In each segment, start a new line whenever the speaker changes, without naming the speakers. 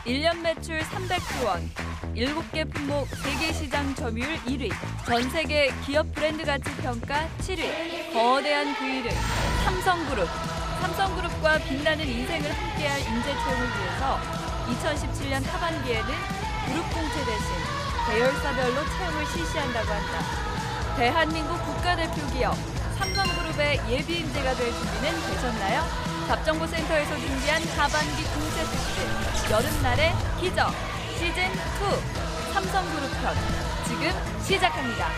1년 매출 300조 원, 7개 품목 세계 시장 점유율 1위, 전 세계 기업 브랜드 가치 평가 7위, 거대한 그 이름 삼성그룹. 삼성그룹과 빛나는 인생을 함께할 인재 채용을 위해서 2017년 하반기에는 그룹 공채 대신 계열사별로 채용을 실시한다고 한다. 대한민국 국가대표 기업 삼성그룹의 예비 인재가 될 준비는 되셨나요? 잡정보센터에서 준비한 하반기 공채 특집 여름날의 기적 시즌2 삼성그룹 편 지금 시작합니다.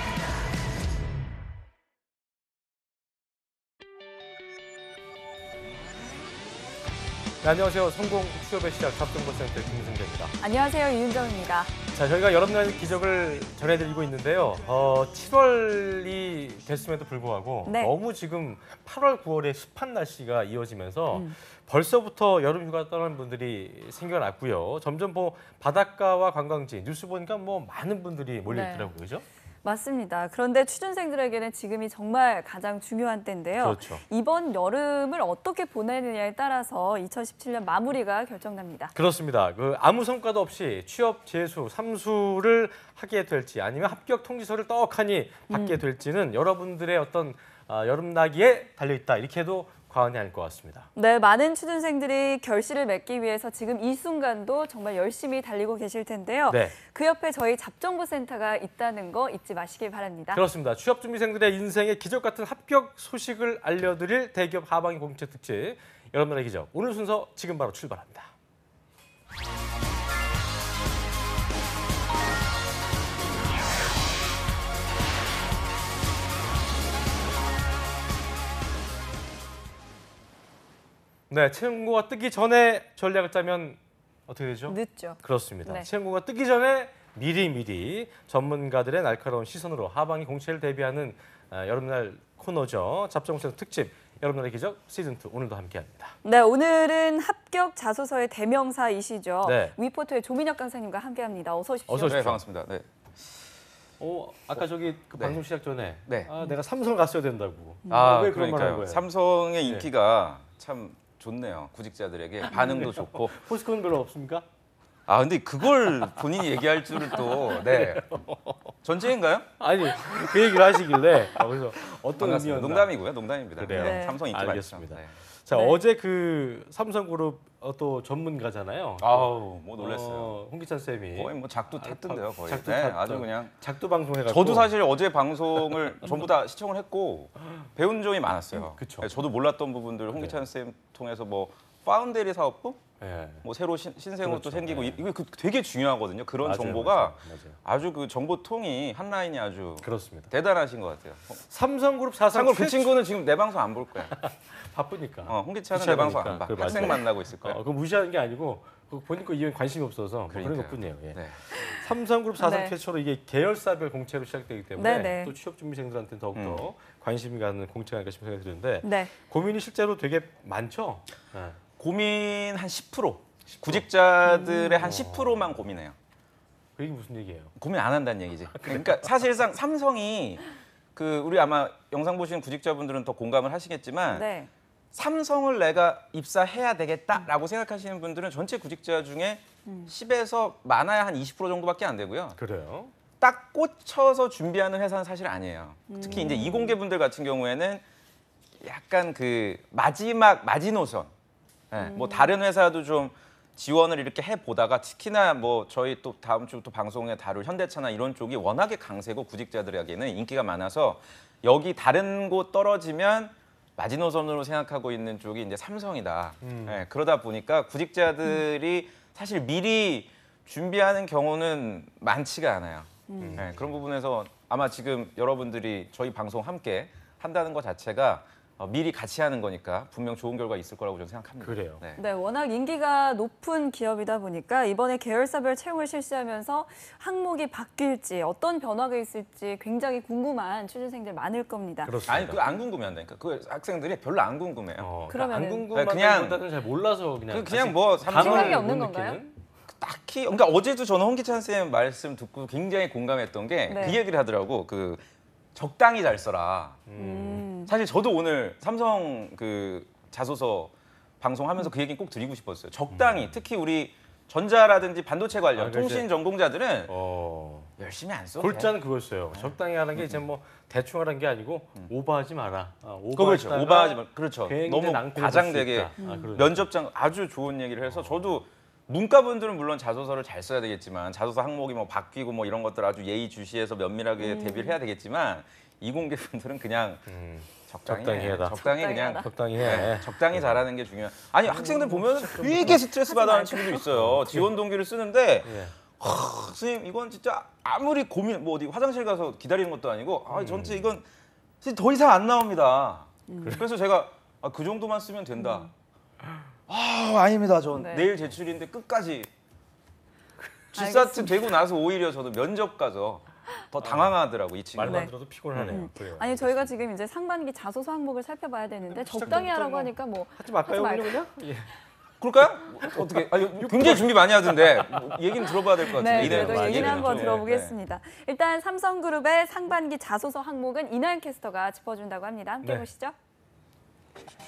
네, 안녕하세요. 성공 취업의 시작 잡정보센터의 김승재입니다.
안녕하세요. 이윤정입니다.
자, 저희가 여름날 기적을 전해드리고 있는데요. 7월이 됐음에도 불구하고
네.
너무 지금 8월, 9월에 습한 날씨가 이어지면서 벌써부터 여름 휴가 떠나는 분들이 생겨났고요. 점점 바닷가와 관광지 뉴스 보니까 많은 분들이 몰려있더라고요. 그죠?
맞습니다. 그런데 취준생들에게는 지금이 정말 가장 중요한 때인데요.
그렇죠.
이번 여름을 어떻게 보내느냐에 따라서 2017년 마무리가 결정납니다.
그렇습니다. 아무 성과도 없이 취업 재수, 삼수를 하게 될지 아니면 합격 통지서를 떡하니 받게 될지는 여러분들의 어떤 여름나기에 달려있다. 이렇게 해도 과언이 아닐 것 같습니다.
네, 많은 취준생들이 결실을 맺기 위해서 지금 이 순간도 정말 열심히 달리고 계실 텐데요.
네.
그 옆에 저희 잡정보센터가 있다는 거 잊지 마시길 바랍니다.
그렇습니다. 취업준비생들의 인생의 기적 같은 합격 소식을 알려드릴 대기업 하반기 공채 특집 여러분의 기적. 오늘 순서 지금 바로 출발합니다. 네, 채용고가 뜨기 전에 전략을 짜면 어떻게 되죠?
늦죠.
그렇습니다.
네.
채용고가 뜨기 전에 미리 전문가들의 날카로운 시선으로 하반기 공채를 대비하는 여름날 코너죠. 잡정보센터 특집 여러분의 기적 시즌2 오늘도 함께합니다.
네, 오늘은 합격 자소서의 대명사이시죠.
네.
위포토의 조민혁 강사님과 함께합니다. 어서 오십시오.
어서 오십시오.
네, 반갑습니다. 네.
아까 저기
네.
방송 시작 전에
네.
내가 삼성 갔어야 된다고. 왜 그런 말 한 거예요?
삼성의 인기가 참 좋네요. 구직자들에게 반응도 좋고.
포스코는 별로 없습니까?
근데 그걸 본인이 얘기할 줄을 또. 네. 전쟁인가요?
아니 그 얘기를 하시길래 그래서 어떤
반갑습니다.
의미였나?
농담이고요. 농담입니다.
그래요?
네,
네.
삼성 인기
알겠습니다.
많죠. 네.
자,
네.
어제 그 삼성그룹 또 전문가잖아요.
아우, 뭐 놀랐어요.
홍기찬 쌤이
거의 뭐 작두 탔던데요, 거의.
작두
네,
탔던.
아주 그냥.
작두 방송해가지고.
저도 사실 어제 방송을 전부 다 시청을 했고 배운 점이 많았어요.
그쵸.
네, 저도 몰랐던 부분들 홍기찬 쌤 통해서 파운데리 사업부,
네.
새로 신생으로 또
그렇죠.
생기고
네.
이거 되게 중요하거든요. 그런
맞아요,
정보가
맞아요.
아주 그 정보통이 한 라인이 아주
그렇습니다.
대단하신 것 같아요.
삼성그룹 사상
참고로 그 친구는 지금 내 방송 안 볼 거야.
바쁘니까.
홍기찬은 내 방송 안 봐.
그래,
학생
맞아요.
만나고 있을 거야.
그거 무시하는 게 아니고 본인 거 이런 관심이 없어서 그런
그러니까요.
것뿐이에요. 예.
네.
삼성그룹 사상
네.
최초로 이게 계열사별 공채로 시작되기 때문에
네.
또 취업준비생들한테는 더욱더 관심이 가는 공채가 아닐까 싶은 생각이 드는데
네.
고민이 실제로 되게 많죠? 네.
고민 한 10%. 구직자들의 한 10%만 고민해요.
그게 무슨 얘기예요?
고민 안 한다는 얘기지. 그러니까 사실상 삼성이 우리 아마 영상 보시는 구직자분들은 더 공감을 하시겠지만
네.
삼성을 내가 입사해야 되겠다라고 생각하시는 분들은 전체 구직자 중에 10에서 많아야 한 20% 정도밖에 안 되고요.
그래요?
딱 꽂혀서 준비하는 회사는 사실 아니에요. 특히 이제 이공계 분들 같은 경우에는 약간 마지막 마지노선. 네, 다른 회사도 좀 지원을 이렇게 해보다가 특히나 저희 또 다음 주 또 방송에 다룰 현대차나 이런 쪽이 워낙에 강세고 구직자들에게는 인기가 많아서 여기 다른 곳 떨어지면 마지노선으로 생각하고 있는 쪽이 이제 삼성이다. 네, 그러다 보니까 구직자들이 사실 미리 준비하는 경우는 많지가 않아요. 네, 그런 부분에서 아마 지금 여러분들이 저희 방송 함께 한다는 것 자체가 미리 같이 하는 거니까 분명 좋은 결과 있을 거라고 저는 생각합니다.
그래요.
네.
네, 워낙 인기가 높은 기업이다 보니까 이번에 계열사별 채용을 실시하면서 항목이 바뀔지 어떤 변화가 있을지 굉장히 궁금한 취준생들 많을 겁니다.
그렇습니다.
아니 안 궁금해한다니까. 그 학생들이 별로 안 궁금해요.
그러니까 안
그러면은-
궁금하다기보다는 잘 몰라서 그냥
그냥
생각이 없는
못
건가요?
느끼는?
딱히 그러니까 어제도 저는 홍기찬 쌤 말씀 듣고 굉장히 공감했던 게 그
네.
얘기를 하더라고. 적당히 잘 써라. 사실 저도 오늘 삼성 자소서 방송하면서 그 얘기는 꼭 드리고 싶었어요. 적당히 특히 우리 전자라든지 반도체 관련
그렇지.
통신 전공자들은
어.
열심히 안 써도
골자는 그거였어요. 적당히 하는 게 이제 뭐 대충 하는 게 아니고 오버하지 마라.
그렇죠. 오버하지 말. 그렇죠.
굉장히
너무
낭패를
과장되게
볼수 있다. 그러죠.
면접장 아주 좋은 얘기를 해서 저도 문과분들은 물론 자소서를 잘 써야 되겠지만 자소서 항목이 뭐 바뀌고 뭐 이런 것들 아주 예의주시해서 면밀하게 대비를 해야 되겠지만 이공계분들은 그냥 적당히
적당히
해.
해라.
적당히 그냥
적당히 해.
적당히 잘하는 게 중요해. 아니 학생들 보면 되게 스트레스 받아하는 친구도 있어요. 지원 동기를 쓰는데
예.
선생님 이건 진짜 아무리 고민 뭐 어디 화장실 가서 기다리는 것도 아니고 전체 이건 진짜 더 이상 안 나옵니다. 그래서 제가 그 정도만 쓰면 된다. 아닙니다. 전
네.
내일 제출인데 끝까지 G사트 되고 나서 오히려 저도 면접 가서 더 당황하더라고 이 친구.
말만
네.
들어도 피곤하네요. 그래요.
아니 저희가 지금 이제 상반기 자소서 항목을 살펴봐야 되는데 적당히 하라고
뭐
하니까 뭐
하지 말까요,
하지
그냥? 예.
그럴까요? 어떻게? 굉장히 준비 많이 하던데 얘기는 들어봐야 될 것 같은데.
네,
이대로.
그래도 얘기는 한번
좀.
들어보겠습니다. 일단 삼성그룹의 상반기 자소서 항목은 이나연 캐스터가 짚어준다고 합니다. 함께
네.
보시죠.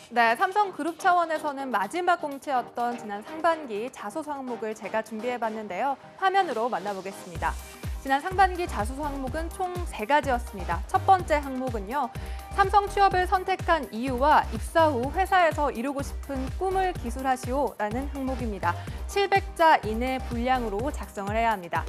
네, 삼성그룹 차원에서는 마지막 공채였던 지난 상반기 자소서 항목을 제가 준비해봤는데요. 화면으로 만나보겠습니다. 지난 상반기 자소서 항목은 총 3가지였습니다. 첫 번째 항목은요. 삼성 취업을 선택한 이유와 입사 후 회사에서 이루고 싶은 꿈을 기술하시오라는 항목입니다. 700자 이내 분량으로 작성을 해야 합니다.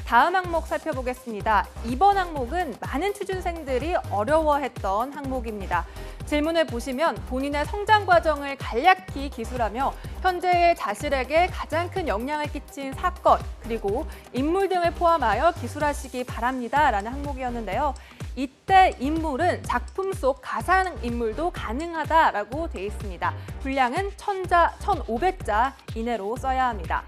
다음 항목 살펴보겠습니다. 이번 항목은 많은 취준생들이 어려워했던 항목입니다. 질문을 보시면 본인의 성장 과정을 간략히 기술하며 현재의 자신에게 가장 큰 영향을 끼친 사건 그리고 인물 등을 포함하여 기술하시기 바랍니다라는 항목이었는데요. 이때 인물은 작품 속 가상 인물도 가능하다라고 되어 있습니다. 분량은 1,500자 이내로 써야 합니다.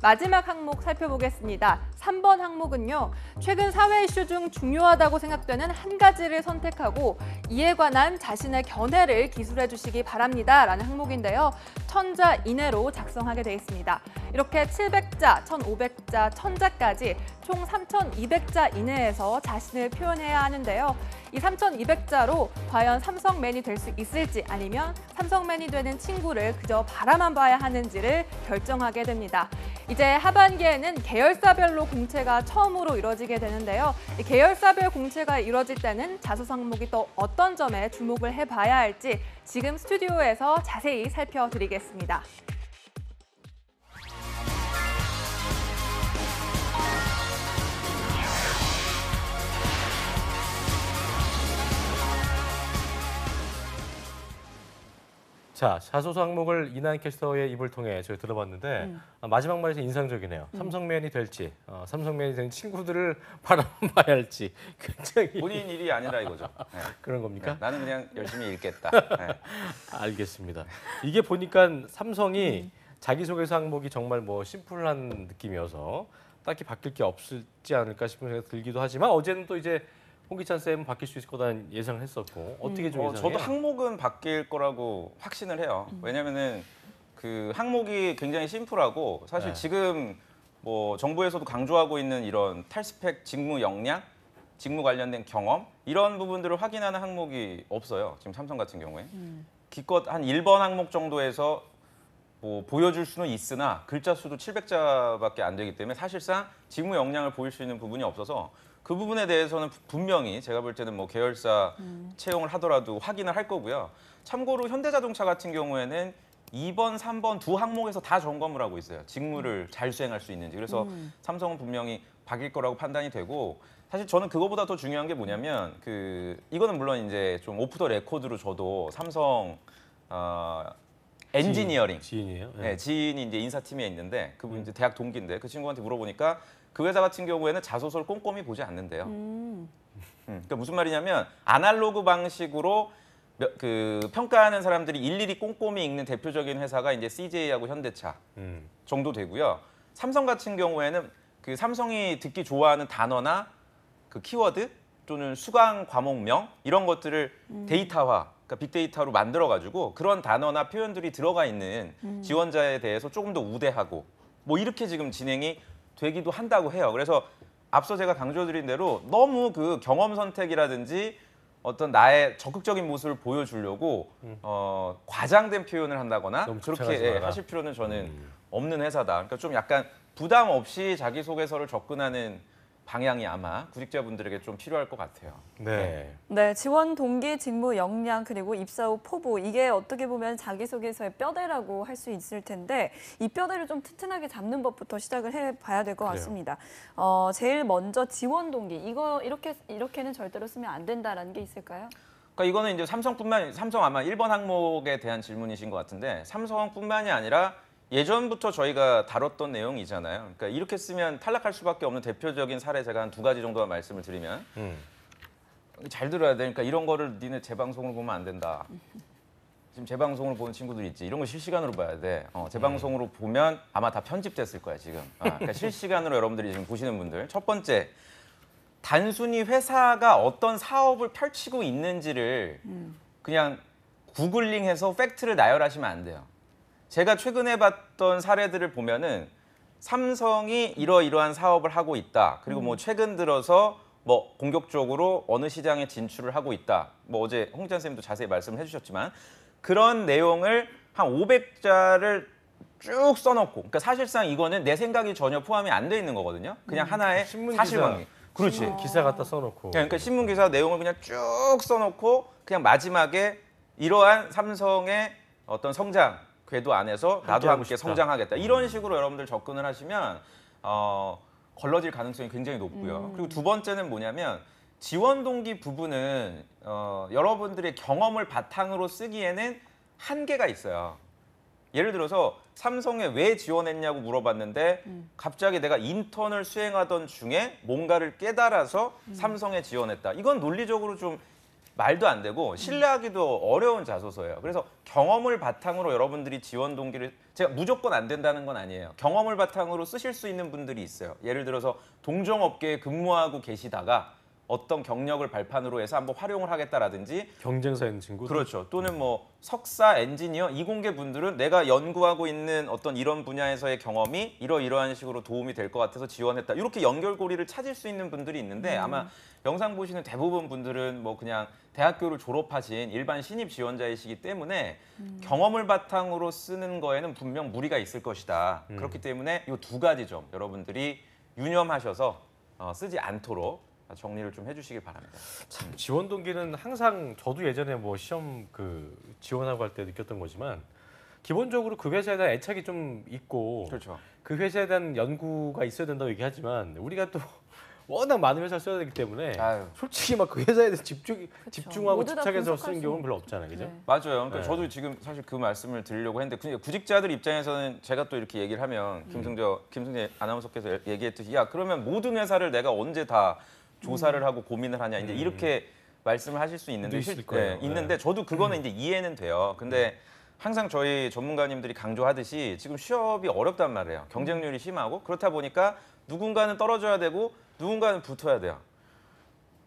마지막 항목 살펴보겠습니다. 3번 항목은요. 최근 사회 이슈 중 중요하다고 생각되는 한 가지를 선택하고 이에 관한 자신의 견해를 기술해 주시기 바랍니다라는 항목인데요. 1,000자 이내로 작성하게 되어 있습니다. 이렇게 700자, 1,500자, 1,000자까지 총 3,200자 이내에서 자신을 표현해야 하는데요. 이 3,200자로 과연 삼성맨이 될 수 있을지 아니면 삼성맨이 되는 친구를 그저 바라만 봐야 하는지를 결정하게 됩니다. 이제 하반기에는 계열사별로 공채가 처음으로 이뤄지게 되는데요. 이 계열사별 공채가 이뤄질 때는 자소서 항목이 또 어떤 점에 주목을 해봐야 할지 지금 스튜디오에서 자세히 살펴드리겠습니다.
자, 자소서 항목을 이나연 캐스터의 입을 통해 저희 들어봤는데 마지막 말이 인상적이네요. 삼성맨이 될지, 삼성맨이 된 친구들을 바라봐야 할지 굉장히
본인 일이 아니라 이거죠. 네.
그런 겁니까?
네, 나는 그냥 열심히 읽겠다. 네.
알겠습니다. 이게 보니까 삼성이 자기소개서 항목이 정말 뭐 심플한 느낌이어서 딱히 바뀔 게 없지 않을까 싶은 생각이 들기도 하지만 어제는 또 이제 홍기찬 쌤은 바뀔 수 있을 거라는 예상을 했었고 어떻게 좀 예상해요?
저도 항목은 바뀔 거라고 확신을 해요. 왜냐면은 그 항목이 굉장히 심플하고 사실
네.
지금 뭐 정부에서도 강조하고 있는 이런 탈스펙 직무 역량, 직무 관련된 경험 이런 부분들을 확인하는 항목이 없어요. 지금 삼성 같은 경우에 기껏 한 1번 항목 정도에서 뭐 보여줄 수는 있으나 글자 수도 700자밖에 안 되기 때문에 사실상 직무 역량을 보일 수 있는 부분이 없어서 그 부분에 대해서는 분명히 제가 볼 때는 뭐 계열사 채용을 하더라도 확인을 할 거고요. 참고로 현대자동차 같은 경우에는 2번, 3번 두 항목에서 다 점검을 하고 있어요. 직무를 잘 수행할 수 있는지. 그래서 삼성은 분명히 바뀔 거라고 판단이 되고 사실 저는 그거보다 더 중요한 게 뭐냐면 이거는 물론 이제 좀 오프 더 레코드로 저도 삼성 엔지니어링
지인이에요?
네, 지인이 이제 인사팀에 있는데 그분 이제 대학 동기인데 그 친구한테 물어보니까 그 회사 같은 경우에는 자소서를 꼼꼼히 보지 않는데요. 그러니까 무슨 말이냐면 아날로그 방식으로 평가하는 사람들이 일일이 꼼꼼히 읽는 대표적인 회사가 이제 CJ하고 현대차 정도 되고요. 삼성 같은 경우에는 그 삼성이 듣기 좋아하는 단어나 그 키워드 또는 수강 과목명 이런 것들을 데이터화, 그러니까 빅데이터로 만들어가지고 그런 단어나 표현들이 들어가 있는 지원자에 대해서 조금 더 우대하고 뭐 이렇게 지금 진행이 되기도 한다고 해요. 그래서 앞서 제가 강조드린 대로 너무 그 경험 선택이라든지 어떤 나의 적극적인 모습을 보여주려고 과장된 표현을 한다거나
너무
그렇게
집착하지 마라.
하실 필요는 저는 없는 회사다. 그러니까 좀 약간 부담 없이 자기소개서를 접근하는 방향이 아마 구직자분들에게 좀 필요할 것 같아요.
네.
네, 지원 동기, 직무 역량, 그리고 입사 후 포부 이게 어떻게 보면 자기소개서의 뼈대라고 할 수 있을 텐데 이 뼈대를 좀 튼튼하게 잡는 법부터 시작을 해봐야 될 것
그래요.
같습니다. 제일 먼저 지원 동기 이거 이렇게는 절대로 쓰면 안 된다라는 게 있을까요?
그러니까 이거는 이제 삼성 아마 1번 항목에 대한 질문이신 것 같은데 삼성뿐만이 아니라 예전부터 저희가 다뤘던 내용이잖아요. 그러니까 이렇게 쓰면 탈락할 수밖에 없는 대표적인 사례 제가 한 2가지 정도만 말씀을 드리면 잘 들어야 돼. 그러니까 이런 거를 니네 재방송으로 보면 안 된다. 지금 재방송으로 보는 친구들이 있지. 이런 거 실시간으로 봐야 돼. 재방송으로 보면 아마 다 편집됐을 거야 지금. 그러니까 실시간으로 여러분들이 지금 보시는 분들. 첫 번째, 단순히 회사가 어떤 사업을 펼치고 있는지를 그냥 구글링해서 팩트를 나열하시면 안 돼요. 제가 최근에 봤던 사례들을 보면은 삼성이 이러이러한 사업을 하고 있다. 그리고 뭐 최근 들어서 뭐 공격적으로 어느 시장에 진출을 하고 있다. 뭐 어제 홍지한 쌤도 자세히 말씀을 해주셨지만 그런 내용을 한 500자를 쭉 써놓고, 그러니까 사실상 이거는 내 생각이 전혀 포함이 안 돼 있는 거거든요. 그냥 하나의
신문
사실관계. 그렇지.
기사 갖다 써놓고.
그러니까 신문 기사 내용을 그냥 쭉 써놓고 그냥 마지막에 이러한 삼성의 어떤 성장 궤도 안에서 나도
함께하고
함께
싶다.
성장하겠다. 이런 식으로 여러분들 접근을 하시면 걸러질 가능성이 굉장히 높고요. 그리고 두 번째는 뭐냐면 지원 동기 부분은 여러분들의 경험을 바탕으로 쓰기에는 한계가 있어요. 예를 들어서 삼성에 왜 지원했냐고 물어봤는데 갑자기 내가 인턴을 수행하던 중에 뭔가를 깨달아서 삼성에 지원했다. 이건 논리적으로 좀 말도 안 되고 신뢰하기도 어려운 자소서예요. 그래서 경험을 바탕으로 여러분들이 지원 동기를, 제가 무조건 안 된다는 건 아니에요. 경험을 바탕으로 쓰실 수 있는 분들이 있어요. 예를 들어서 동종업계에 근무하고 계시다가 어떤 경력을 발판으로 해서 한번 활용을 하겠다라든지,
경쟁사 있는 친구.
그렇죠. 또는 뭐 석사, 엔지니어, 이공계 분들은 내가 연구하고 있는 어떤 이런 분야에서의 경험이 이러이러한 식으로 도움이 될 것 같아서 지원했다. 이렇게 연결고리를 찾을 수 있는 분들이 있는데 아마 영상 보시는 대부분 분들은 뭐 그냥 대학교를 졸업하신 일반 신입 지원자이시기 때문에 경험을 바탕으로 쓰는 거에는 분명 무리가 있을 것이다. 그렇기 때문에 이 2가지 점 여러분들이 유념하셔서 쓰지 않도록 정리를 좀 해주시길 바랍니다.
참, 지원 동기는 항상 저도 예전에 뭐 시험 지원하고 할 때 느꼈던 거지만 기본적으로 그 회사에 대한 애착이 좀 있고
그렇죠.
그 회사에 대한 연구가 있어야 된다고 얘기하지만 우리가 또 워낙 많은 회사를 써야 되기 때문에
아유.
솔직히 막 그 회사에 대해 집중하고
모두 다
집착해서
분석할
쓰는
수
경우는 별로 없잖아요, 그죠?
네.
맞아요. 그러니까
네.
저도 지금 사실 그 말씀을 드리려고 했는데 그냥 구직자들 입장에서는 제가 또 이렇게 얘기를 하면 김승재 아나운서께서 얘기했듯이 야 그러면 모든 회사를 내가 언제 다 조사를 하고 고민을 하냐 이제 이렇게 말씀을 하실 수 있는데
있을 거예요.
있는데 저도 그거는 이제 이해는 돼요. 근데 항상 저희 전문가님들이 강조하듯이 지금 취업이 어렵단 말이에요. 경쟁률이 심하고 그렇다 보니까 누군가는 떨어져야 되고 누군가는 붙어야 돼요.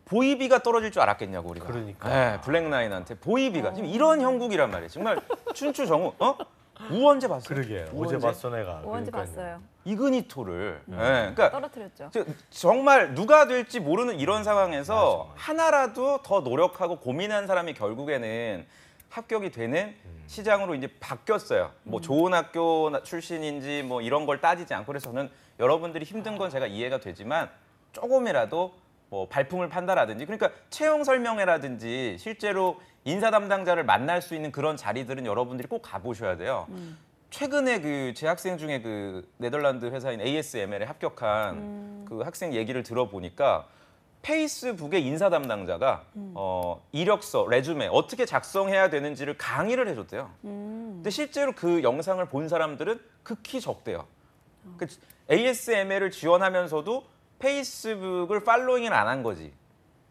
보이비가 떨어질 줄 알았겠냐고 우리가.
그러니까.
네, 블랙라인한테 보이비가 지금 이런 형국이란 말이에요. 정말 춘추 정우 우원재 봤어요?
그러게. 어제
우원재?
봤어 내가.
오한지
그러니까요.
봤어요.
이그니토를. 네, 그러니까
떨어뜨렸죠.
정말 누가 될지 모르는 이런 상황에서 하나라도 더 노력하고 고민한 사람이 결국에는 합격이 되는 시장으로 이제 바뀌었어요. 뭐 좋은 학교 출신인지 뭐 이런 걸 따지지 않고 그래서 저는 여러분들이 힘든 건 제가 이해가 되지만 조금이라도 뭐 발품을 판다라든지 그러니까 채용 설명회라든지 실제로 인사 담당자를 만날 수 있는 그런 자리들은 여러분들이 꼭 가보셔야 돼요. 최근에 그 제 학생 중에 그 네덜란드 회사인 ASML에 합격한 그 학생 얘기를 들어보니까 페이스북의 인사 담당자가 이력서, 레주메 어떻게 작성해야 되는지를 강의를 해줬대요. 근데 실제로 그 영상을 본 사람들은 극히 적대요. 그 ASML을 지원하면서도 페이스북을 팔로잉을 안 한 거지.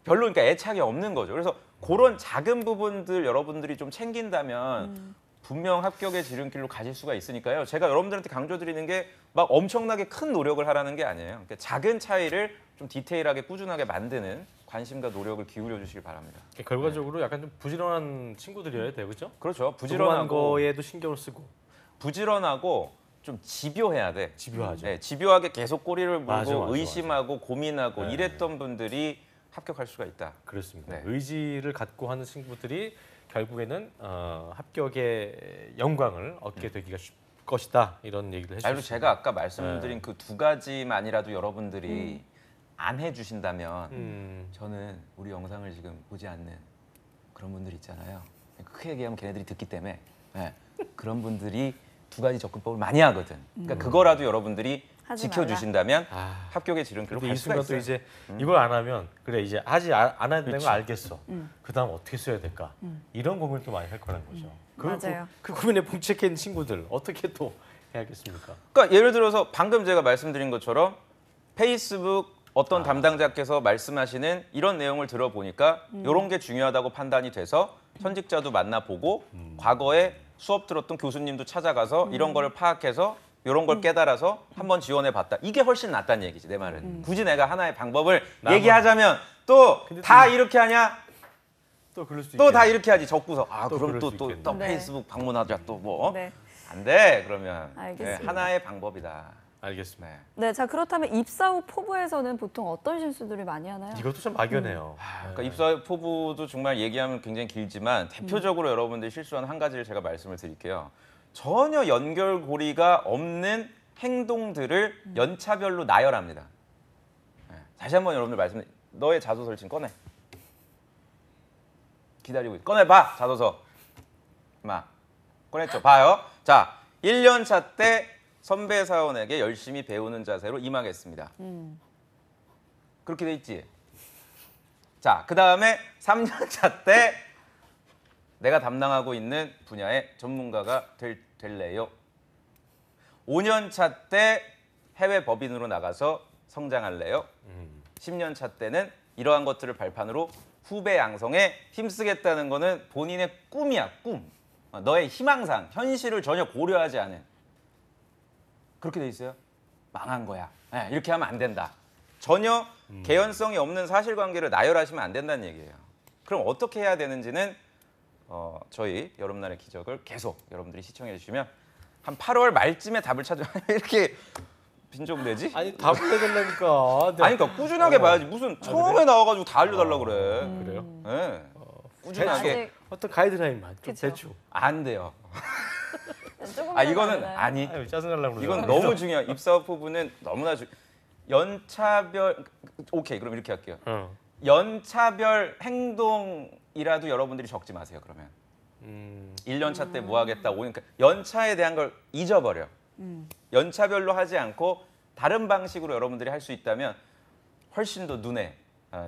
별로 그러니까 애착이 없는 거죠. 그래서 그런 작은 부분들 여러분들이 좀 챙긴다면 분명 합격의 지름길로 가실 수가 있으니까요. 제가 여러분들한테 강조드리는 게 막 엄청나게 큰 노력을 하라는 게 아니에요. 그러니까 작은 차이를 좀 디테일하게 꾸준하게 만드는 관심과 노력을 기울여 주시길 바랍니다.
결과적으로 약간 좀 부지런한 친구들이어야 돼요, 그죠?
그렇죠.
부지런한
부지런하고
거에도 신경을 쓰고
부지런하고 좀 집요해야 돼.
집요하죠.
네, 집요하게 계속 꼬리를 물고
맞아.
의심하고 고민하고
네.
이랬던 분들이 합격할 수가 있다.
그렇습니다.
네.
의지를 갖고 하는 친구들이 결국에는 합격의 영광을 얻게 되기가 쉽 것이다. 이런 얘기를
그리고
해주셨습니다.
제가 아까 말씀드린 그 두 가지만이라도 여러분들이 안 해주신다면 저는 우리 영상을 지금 보지 않는 그런 분들 있잖아요. 크게 얘기하면 걔네들이 듣기 때문에 네. 그런 분들이 두 가지 접근법을 많이 하거든. 그러니까 그거라도 여러분들이
하지
지켜주신다면
아.
합격의 지름길로
근데
갈
이
수가
순간 또
있어요.
이제 이걸 안 하면 그래 이제 안 해야 되는
그렇지.
걸 알겠어. 그다음 어떻게 써야 될까? 이런 고민을 또 많이 할 거라는 거죠.
맞아요.
그 고민에 봉착해 있는 친구들 어떻게 또 해야겠습니까?
그러니까 예를 들어서 방금 제가 말씀드린 것처럼 페이스북 어떤 담당자께서 말씀하시는 이런 내용을 들어보니까 이런 게 중요하다고 판단이 돼서 현직자도 만나보고 과거에 수업 들었던 교수님도 찾아가서 이런 거를 파악해서 이런 걸 깨달아서 한번 지원해 봤다. 이게 훨씬 낫다는 얘기지 내 말은. 굳이 내가 하나의 방법을 얘기하자면 또 다 이렇게 하냐?
또 그럴 수
또
있겠네.
다 이렇게 하지. 적고서
또
그럼
그럴 수
또
있겠네.
네.
페이스북 방문하자 또 뭐.
네.
안 돼. 그러면
알겠습니다.
하나의 방법이다.
알겠습니다.
네.
네, 자 그렇다면 입사 후 포부에서는 보통 어떤 실수들을 많이 하나요?
이것도 좀 막연해요.
그러니까 입사 포부도 정말 얘기하면 굉장히 길지만 대표적으로 여러분들이 실수하는 한 가지를 제가 말씀을 드릴게요. 전혀 연결고리가 없는 행동들을 연차별로 나열합니다. 네. 다시 한번 여러분들 말씀드릴게요. 너의 자소서를 지금 꺼내. 기다리고 있어. 꺼내봐, 자소서. 마 꺼냈죠? 봐요. 자, 1년 차 때 선배 사원에게 열심히 배우는 자세로 임하겠습니다. 그렇게 돼 있지? 자, 그 다음에 3년 차 때 내가 담당하고 있는 분야의 전문가가 될래요. 5년 차 때 해외 법인으로 나가서 성장할래요. 10년 차 때는 이러한 것들을 발판으로 후배 양성에 힘쓰겠다는 거는 본인의 꿈이야, 꿈. 너의 희망상, 현실을 전혀 고려하지 않은. 그렇게 돼 있어요. 망한 거야. 네, 이렇게 하면 안 된다. 전혀 개연성이 없는 사실관계를 나열하시면 안 된다는 얘기예요. 그럼 어떻게 해야 되는지는 저희 여름날의 기적을 계속 여러분들이 시청해 주시면 한 8월 말쯤에 답을 찾아. 이렇게 빈정되지?
아니 답을 해달라니까.
아니 그러니까 꾸준하게 봐야지. 무슨 처음에 나와가지고 다 알려달라고 그래.
그래요?
네. 꾸준하게.
아직
어떤 가이드라인만 좀
그쵸.
대충.
안 돼요.
조금만
이거는
나아요.
아니.
아유, 짜증나려고 그러죠.
이건 너무 중요해. 입사업 부분은 너무나 연차별. 오케이, 그럼 이렇게 할게요. 연차별 행동이라도 여러분들이 적지 마세요. 그러면 1년 차 때 뭐 하겠다. 5년 연차에 대한 걸 잊어버려. 연차별로 하지 않고 다른 방식으로 여러분들이 할 수 있다면 훨씬 더 눈에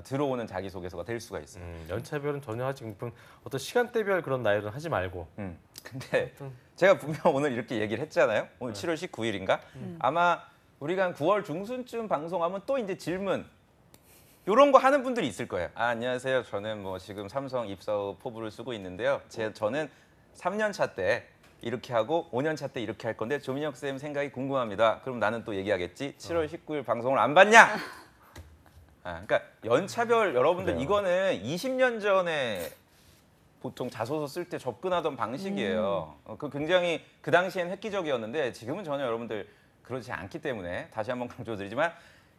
들어오는 자기소개서가 될 수가 있어요.
연차별은 전혀 하지 않고 어떤 시간대별 그런 나열은 하지 말고.
근데 제가 분명 오늘 이렇게 얘기를 했잖아요. 오늘 7월 19일인가? 아마 우리가 한 9월 중순쯤 방송하면 또 이제 질문 이런 거 하는 분들이 있을 거예요. 안녕하세요. 저는 뭐 지금 삼성 입사 후 포부를 쓰고 있는데요. 저는 3년 차 때 이렇게 하고 5년 차 때 이렇게 할 건데 조민혁 쌤 생각이 궁금합니다. 그럼 나는 또 얘기하겠지. 7월 19일 방송을 안 봤냐? 그러니까 연차별 여러분들
그래요.
이거는 20년 전에 보통 자소서 쓸 때 접근하던 방식이에요. 그 굉장히 그 당시엔 획기적이었는데 지금은 전혀 여러분들 그렇지 않기 때문에 다시 한번 강조드리지만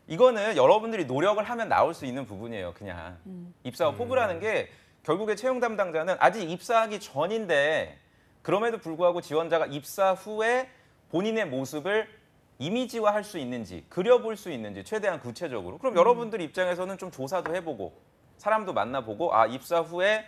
이거는 여러분들이 노력을 하면 나올 수 있는 부분이에요. 그냥 입사와 포부라는 게 결국에 채용 담당자는 아직 입사하기 전인데 그럼에도 불구하고 지원자가 입사 후에 본인의 모습을 이미지화할 수 있는지 그려볼 수 있는지 최대한 구체적으로 그럼 여러분들 입장에서는 좀 조사도 해보고 사람도 만나보고 입사 후에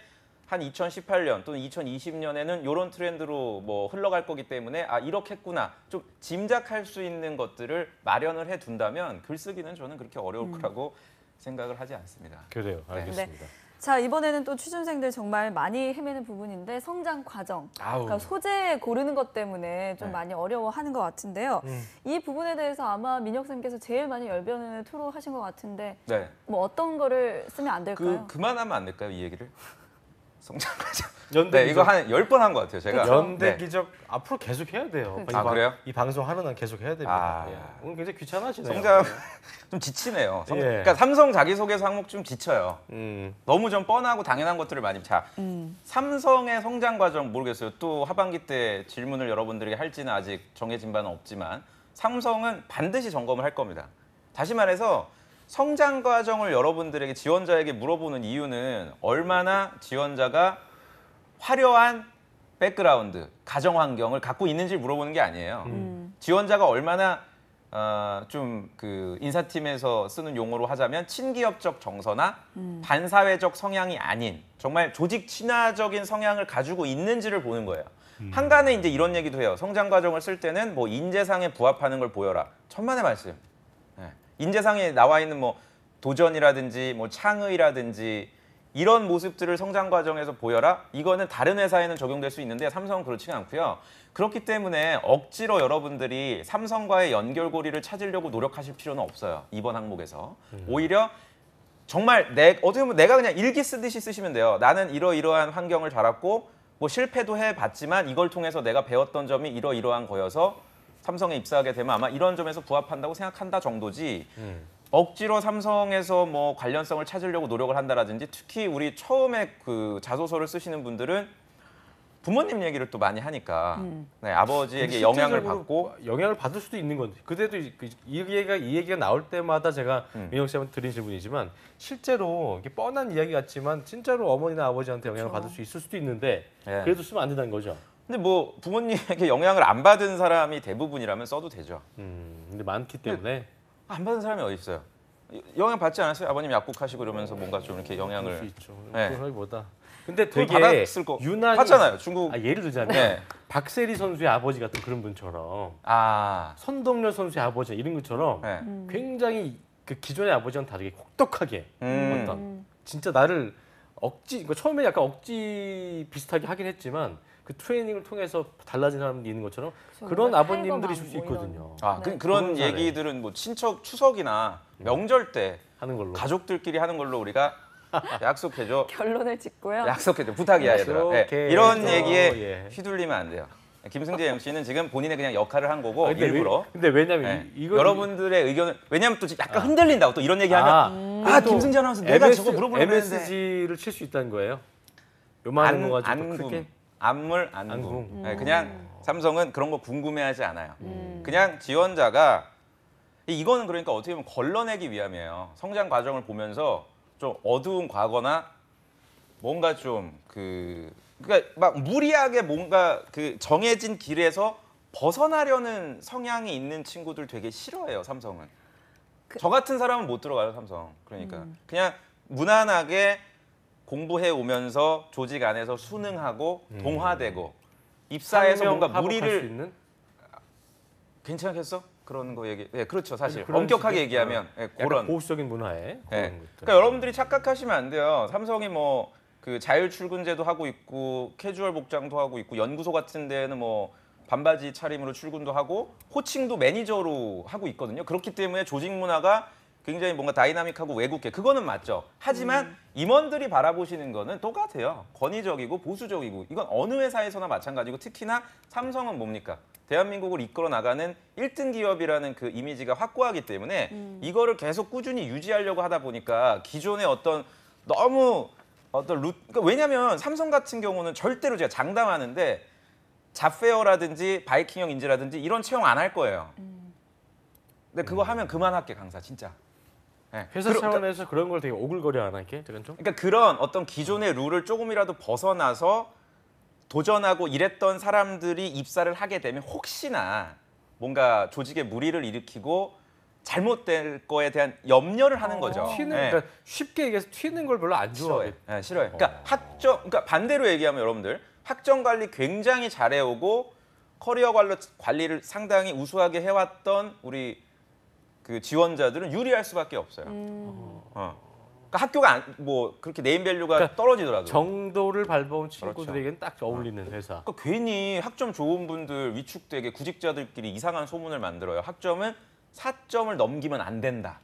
한 2018년 또는 2020년에는 이런 트렌드로 뭐 흘러갈 거기 때문에 이렇게 했구나 좀 짐작할 수 있는 것들을 마련을 해둔다면 글쓰기는 저는 그렇게 어려울 거라고 생각을 하지 않습니다.
그래요. 알겠습니다.
자 이번에는 또 취준생들 정말 많이 헤매는 부분인데 성장 과정,
아우.
그러니까 소재 고르는 것 때문에 좀
네.
많이 어려워하는 것 같은데요. 이 부분에 대해서 아마 민혁 쌤께서 제일 많이 열변을 토로하신 것 같은데
네.
뭐 어떤 거를 쓰면 안 될까요?
그만하면 안 될까요 이 얘기를? 성장 과정.
연대
네, 이거 한 10번 한 것 같아요 제가.
연대
네.
기적 앞으로 계속 해야 돼요.
그렇죠.
그래요?
이 방송 하는 한 계속 해야 됩니다.
아.
예. 오늘 굉장히 귀찮아지네요.
성장 좀 지치네요.
예.
그러니까 삼성 자기소개서 항목 좀 지쳐요.
음.
너무 좀 뻔하고 당연한 것들을 많이 삼성의 성장 과정 모르겠어요. 또 하반기 때 질문을 여러분들에게 할지는 아직 정해진 바는 없지만 삼성은 반드시 점검을 할 겁니다. 다시 말해서 성장 과정을 여러분들에게 지원자에게 물어보는 이유는 얼마나 지원자가 화려한 백그라운드, 가정 환경을 갖고 있는지 물어보는 게 아니에요. 지원자가 얼마나 좀 그 인사팀에서 쓰는 용어로 하자면 친기업적 정서나 반사회적 성향이 아닌 정말 조직 친화적인 성향을 가지고 있는지를 보는 거예요. 한간에 이제 이런 얘기도 해요. 성장 과정을 쓸 때는 뭐 인재상에 부합하는 걸 보여라. 천만의 말씀. 네. 인재상에 나와 있는 뭐 도전이라든지 뭐 창의라든지 이런 모습들을 성장 과정에서 보여라. 이거는 다른 회사에는 적용될 수 있는데 삼성은 그렇지가 않고요. 그렇기 때문에 억지로 여러분들이 삼성과의 연결고리를 찾으려고 노력하실 필요는 없어요. 이번 항목에서. 오히려 정말 어떻게 보면 내가 그냥 일기 쓰듯이 쓰시면 돼요. 나는 이러이러한 환경을 자랐고 뭐 실패도 해봤지만 이걸 통해서 내가 배웠던 점이 이러이러한 거여서 삼성에 입사하게 되면 아마 이런 점에서 부합한다고 생각한다 정도지 억지로 삼성에서 뭐 관련성을 찾으려고 노력을 한다라든지 특히 우리 처음에 그 자소서를 쓰시는 분들은 부모님 얘기를 또 많이 하니까 네, 아버지에게 영향을 받고
영향을 받을 수도 있는 건데 그때도 이 얘기가 나올 때마다 제가 민영 씨한테 드린 질문이지만 실제로 이게 뻔한 이야기 같지만 진짜로 어머니나 아버지한테 영향을 받을 수 있을 수도 있는데
네.
그래도 쓰면 안 된다는 거죠.
근데 뭐 부모님에게 영향을 안 받은 사람이 대부분이라면 써도 되죠.
근데 많기 때문에
안 받은 사람이 어디 있어요? 영향 받지 않았어요? 아버님 약국하시고 이러면서 뭔가 좀 이렇게
그럴 수
영향을
있죠.
네.
그러기보다 근데
그걸
되게
받았을 거
유난히
봤잖아요. 중국
예를 들자면
네.
박세리 선수의 아버지 같은 그런 분처럼
아
선동열 선수의 아버지 이런 것처럼
네.
굉장히 그 기존의 아버지와는 다르게 혹독하게 어떤 진짜 나를 그러니까 처음에 약간 억지 비슷하게 하긴 했지만 그 트레이닝을 통해서 달라진 사람들이 있는 것처럼 그런
뭔가
아버님들이 있을 수
타이거만 뭐
있거든요.
아,
네.
그런
그런 사례.
얘기들은 뭐 친척 추석이나 명절 때
하는 걸로.
가족들끼리 하는 걸로 우리가 약속해줘.
결론을 짓고요.
약속해줘. 부탁이야 얘들아. 예,
약속해줘.
이런 얘기에
예.
휘둘리면 안 돼요. 김승재 MC는 지금 본인의 그냥 역할을 한 거고
근데
일부러.
근데 왜냐면
네.
이거
여러분들의 의견을 왜냐면 또 약간 흔들린다고 또 이런 얘기하면 김승재 아나운서 내가 저거 물어보려고 했는데
MSG를 칠 수 있다는 거예요. 요만한 거 가지고
안궁,
크게
안물, 안궁.
안궁.
네, 그냥 삼성은 그런 거 궁금해하지 않아요. 그냥 지원자가 이거는 그러니까 어떻게 보면 걸러내기 위함이에요. 성장 과정을 보면서 좀 어두운 과거나 뭔가 좀 그러니까 막 무리하게 뭔가 그 정해진 길에서 벗어나려는 성향이 있는 친구들 되게 싫어해요. 삼성은. 저 같은 사람은 못 들어가요. 삼성. 그러니까 그냥 무난하게 공부해 오면서 조직 안에서 순응하고 동화되고 입사해서 뭔가
합격할 수
무리를
있는
괜찮겠어? 그런 거 얘기. 네, 그렇죠. 사실
그런
엄격하게
식의,
얘기하면 네,
약간
그런.
보수적인 문화에
네.
그런 것들.
그러니까 여러분들이 착각하시면 안 돼요. 삼성이 뭐 그 자율 출근제도 하고 있고 캐주얼 복장도 하고 있고 연구소 같은 데는 뭐 반바지 차림으로 출근도 하고 호칭도 매니저로 하고 있거든요. 그렇기 때문에 조직 문화가 굉장히 뭔가 다이나믹하고 외국계 그거는 맞죠. 하지만 임원들이 바라보시는 거는 똑같아요. 권위적이고 보수적이고 이건 어느 회사에서나 마찬가지고 특히나 삼성은 뭡니까? 대한민국을 이끌어 나가는 1등 기업이라는 그 이미지가 확고하기 때문에 이거를 계속 꾸준히 유지하려고 하다 보니까 기존의 어떤 너무 그러니까 왜냐하면 삼성 같은 경우는 절대로 제가 장담하는데 잡페어라든지 바이킹형 인재라든지 이런 채용 안 할 거예요. 근데 그거 하면 그만할게 강사 진짜. 네.
회사 차원에서 그런 걸 되게 오글거려 하나 이렇게 약간 좀
그러니까 그런 어떤 기존의 룰을 조금이라도 벗어나서 도전하고 이랬던 사람들이 입사를 하게 되면 혹시나 뭔가 조직에 무리를 일으키고 잘못될 거에 대한 염려를 하는 거죠.
튀는
네.
그러니까 쉽게 얘기해서 튀는 걸 별로 안 좋아해.
싫어해. 네, 싫어해. 그러니까 그러니까 반대로 얘기하면 여러분들 학점 관리 굉장히 잘해오고 커리어 관리를 상당히 우수하게 해왔던 우리 그 지원자들은 유리할 수밖에 없어요. 그러니까 학교가 뭐 그렇게 네임밸류가
그러니까
떨어지더라도
정도를 밟아온 친구들에게는 딱 어울리는 회사.
그러니까 괜히 학점 좋은 분들 위축되게 구직자들끼리 이상한 소문을 만들어요. 학점은 4점을 넘기면 안 된다.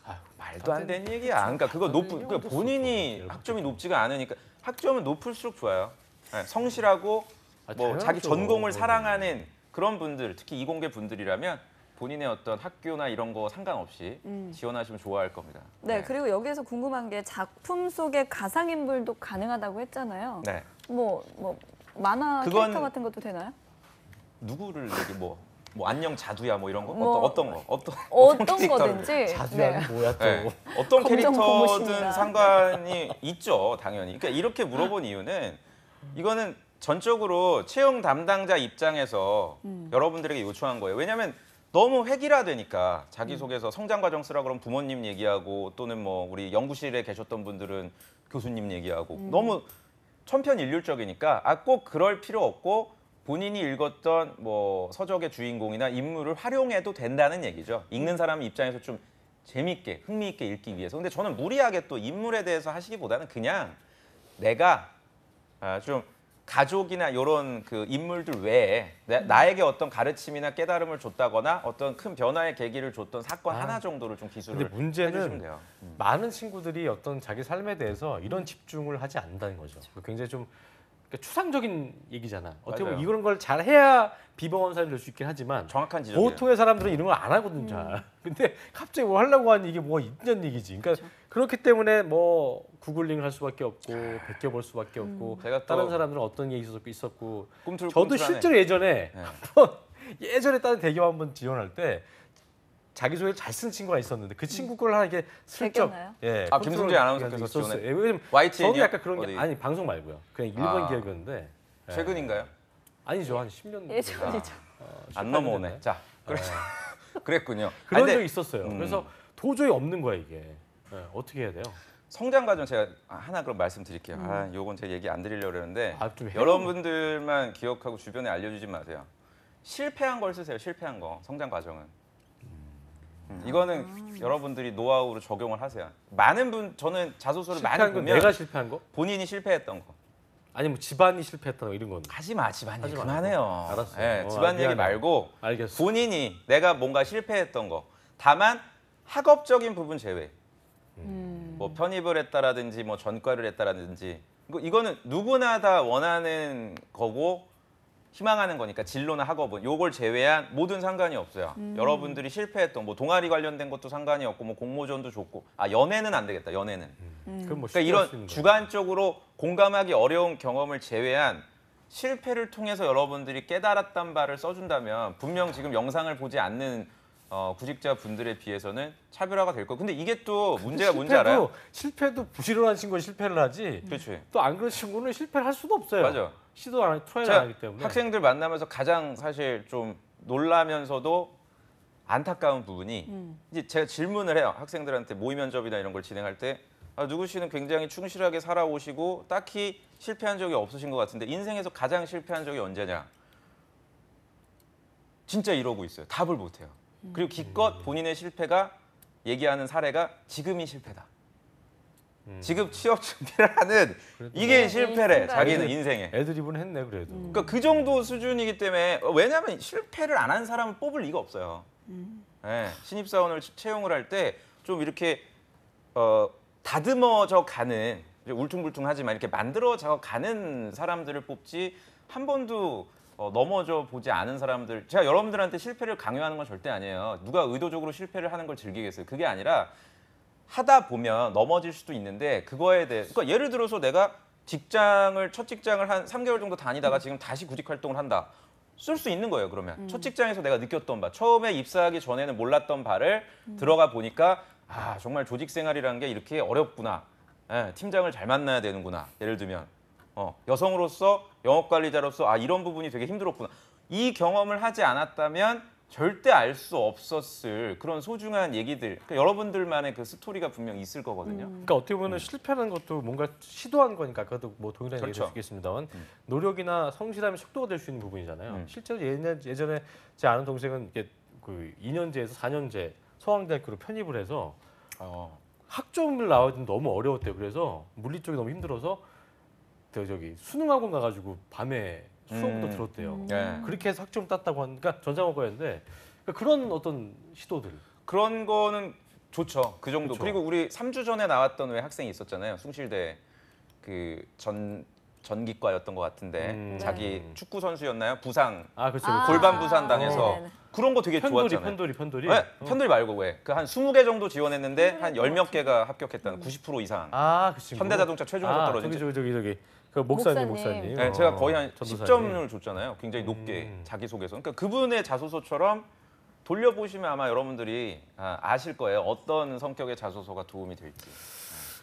아유, 말도 안 되는 얘기야. 그러니까 그거 그러니까 본인이 학점이 높지가 않으니까 학점은 높을수록 좋아요. 네, 성실하고 뭐
당연하죠.
자기 전공을 사랑하는 그런 분들, 특히 이공계 분들이라면 본인의 어떤 학교나 이런 거 상관없이 지원하시면 좋아할 겁니다.
네, 그리고 여기에서 궁금한 게 작품 속의 가상인물도 가능하다고 했잖아요.
네.
뭐 만화
그건-
캐릭터 같은 것도 되나요?
누구를 얘기 뭐 뭐 안녕 자두야 뭐 이런 거
뭐,
어떤 거
어떤
캐릭터를
거든지.
자두야는 뭐야 또.
네. 어떤
검정
캐릭터든
고무신이나.
상관이 있죠, 당연히. 그러니까 이렇게 물어본 이유는 이거는 전적으로 채용 담당자 입장에서 여러분들에게 요청한 거예요. 왜냐하면 너무 획일화되니까 자기소개서 성장 과정 쓰라 그러면 부모님 얘기하고 또는 뭐 우리 연구실에 계셨던 분들은 교수님 얘기하고 너무 천편일률적이니까 꼭 그럴 필요 없고 본인이 읽었던 뭐 서적의 주인공이나 인물을 활용해도 된다는 얘기죠. 읽는 사람 입장에서 좀 재밌게 흥미있게 읽기 위해서. 근데 저는 무리하게 또 인물에 대해서 하시기보다는 그냥 내가 좀 가족이나 이런 그 인물들 외에 나에게 어떤 가르침이나 깨달음을 줬다거나 어떤 큰 변화의 계기를 줬던 사건 하나 정도를 좀 기술을
근데 문제는
해주시면 돼요.
많은 친구들이 어떤 자기 삶에 대해서 이런 집중을 하지 않는다는 거죠. 굉장히 좀 그러니까 추상적인 얘기잖아. 어떻게 보면
맞아요.
이런 걸 잘 해야 비범원사를 될 수 있긴 하지만
정확한 지적이에요.
보통의 사람들은 이런 걸 안 하거든 잘. 근데 갑자기 뭐 하려고 하니 이게 뭐가 있는 얘기지. 그러니까 그렇기 때문에 뭐 구글링을 할 수밖에 없고 베껴볼 수밖에 없고
제가 또
다른 사람들은 어떤 얘기 있었고
꿈틀꿈틀하네.
저도 실제로 예전에
네.
한번 예전에 다른 대기업 한번 지원할 때 자기소개를 잘 쓴 친구가 있었는데 그 친구 걸 하나 이렇게 슬쩍
베꼈나요?
예,
아, 김승재 아나운서께서
있었어요.
지원해.
예, 왜냐면
YTN
저도
이요?
약간 그런 게
어디?
아니 방송 말고요. 그냥 일본
아.
기업이었는데 예.
최근인가요?
아니죠 한 10년
예전이죠.
안 넘어오네. 자, 그랬군요.
그런
근데
적이 있었어요. 그래서 도저히 없는 거야 이게. 예, 어떻게 해야 돼요?
성장 과정 제가 하나 그럼 말씀드릴게요. 요건 제가 얘기 안 드리려고 그러는데
좀 해요.
여러분들만 기억하고 주변에 알려주지 마세요. 실패한 걸 쓰세요. 실패한 거. 성장 과정은. 이거는 여러분들이 노하우로 적용을 하세요. 많은 분 저는 자소서를 많이
실패한 건
보면
내가 실패한 거?
본인이 실패했던 거.
아니 뭐 집안이 실패했다 이런 건.
하지 마, 집안 얘기
하지 말고.
그만해요.
알았어요.
예, 집안 얘기
미안해.
말고
알겠어.
본인이 내가 뭔가 실패했던 거. 다만 학업적인 부분 제외. 뭐 편입을 했다라든지 뭐 전과를 했다라든지 이거는 누구나 다 원하는 거고 희망하는 거니까 진로나 학업은 요걸 제외한 모든 상관이 없어요. 여러분들이 실패했던 뭐 동아리 관련된 것도 상관이 없고 뭐 공모전도 좋고 연애는 안 되겠다. 연애는.
그럼 뭐
그러니까 이런 주관적으로 공감하기 어려운 경험을 제외한 실패를 통해서 여러분들이 깨달았던 바를 써준다면 분명 지금 영상을 보지 않는 구직자 분들에 비해서는 차별화가 될 거고. 근데 이게 또 문제가 뭔지 알아요?
실패도 부지런한 친구는 실패를 하지.
그렇지.
또 안 그런 친구는 실패를 할 수도 없어요.
맞아.
시도 안 하고 트라이를
제가
안 하기 때문에.
학생들 만나면서 가장 사실 좀 놀라면서도 안타까운 부분이 이제 제가 질문을 해요. 학생들한테 모의 면접이나 이런 걸 진행할 때 누구 씨는 굉장히 충실하게 살아오시고 딱히 실패한 적이 없으신 것 같은데 인생에서 가장 실패한 적이 언제냐? 진짜 이러고 있어요. 답을 못 해요. 그리고 기껏 본인의 실패가 얘기하는 사례가 지금이 실패다. 지금 취업 준비를 하는 이게 실패래. 자기는 인생에.
애드립은 했네 그래도.
그러니까 그 정도 수준이기 때문에 왜냐하면 실패를 안 한 사람은 뽑을 리가 없어요. 네, 신입사원을 채용을 할 때 좀 이렇게 다듬어져 가는 울퉁불퉁하지만 이렇게 만들어져 가는 사람들을 뽑지 한 번도 넘어져 보지 않은 사람들. 제가 여러분들한테 실패를 강요하는 건 절대 아니에요. 누가 의도적으로 실패를 하는 걸 즐기겠어요. 그게 아니라 하다 보면 넘어질 수도 있는데 그거에 대해 그러니까 예를 들어서 내가 첫 직장을 한 3개월 정도 다니다가 지금 다시 구직 활동을 한다. 쓸 수 있는 거예요. 그러면 첫 직장에서 내가 느꼈던 바, 처음에 입사하기 전에는 몰랐던 바를 들어가 보니까 정말 조직 생활이라는 게 이렇게 어렵구나. 예, 팀장을 잘 만나야 되는구나. 예를 들면 여성으로서 영업 관리자로서 이런 부분이 되게 힘들었구나. 이 경험을 하지 않았다면 절대 알 수 없었을 그런 소중한 얘기들. 그러니까 여러분들만의 그 스토리가 분명 있을 거거든요.
그러니까 어떻게 보면 실패하는 것도 뭔가 시도한 거니까 아까도 뭐 동일한 얘기를
그렇죠.
주겠습니다만 노력이나 성실함이 속도가 될 수 있는 부분이잖아요. 실제로 예전에 제 아는 동생은 이게 그 2년제에서 4년제 서강대학교로 편입을 해서 학점을 나오기는 너무 어려웠대요. 그래서 물리 쪽이 너무 힘들어서 저기 수능학원 가가지고 밤에 수업도 들었대요.
네.
그렇게 해서 학점 땄다고 하니까 전자학과였는데 그러니까 그런 어떤 시도들.
그런 거는 좋죠. 그 정도.
그쵸.
그리고 우리 3주 전에 나왔던 왜 학생이 있었잖아요. 숭실대 그 전기과였던 것 같은데 자기 축구 선수였나요? 부상
그렇죠.
골반 부상 당해서
네네네.
그런 거 되게 좋았잖아요.
편돌이.
네, 편들 말고 왜? 그 한 20개 정도 지원했는데 한 10몇 개가 합격했다는 90% 이상.
그 친구.
현대자동차 최종으로 떨어진
저기 그 목사님.
네, 제가 거의 한
전도사님.
10점을 줬잖아요. 굉장히 높게 자기소개서. 그러니까 그분의 자소서처럼 돌려보시면 아마 여러분들이 아실 거예요. 어떤 성격의 자소서가 도움이 될지.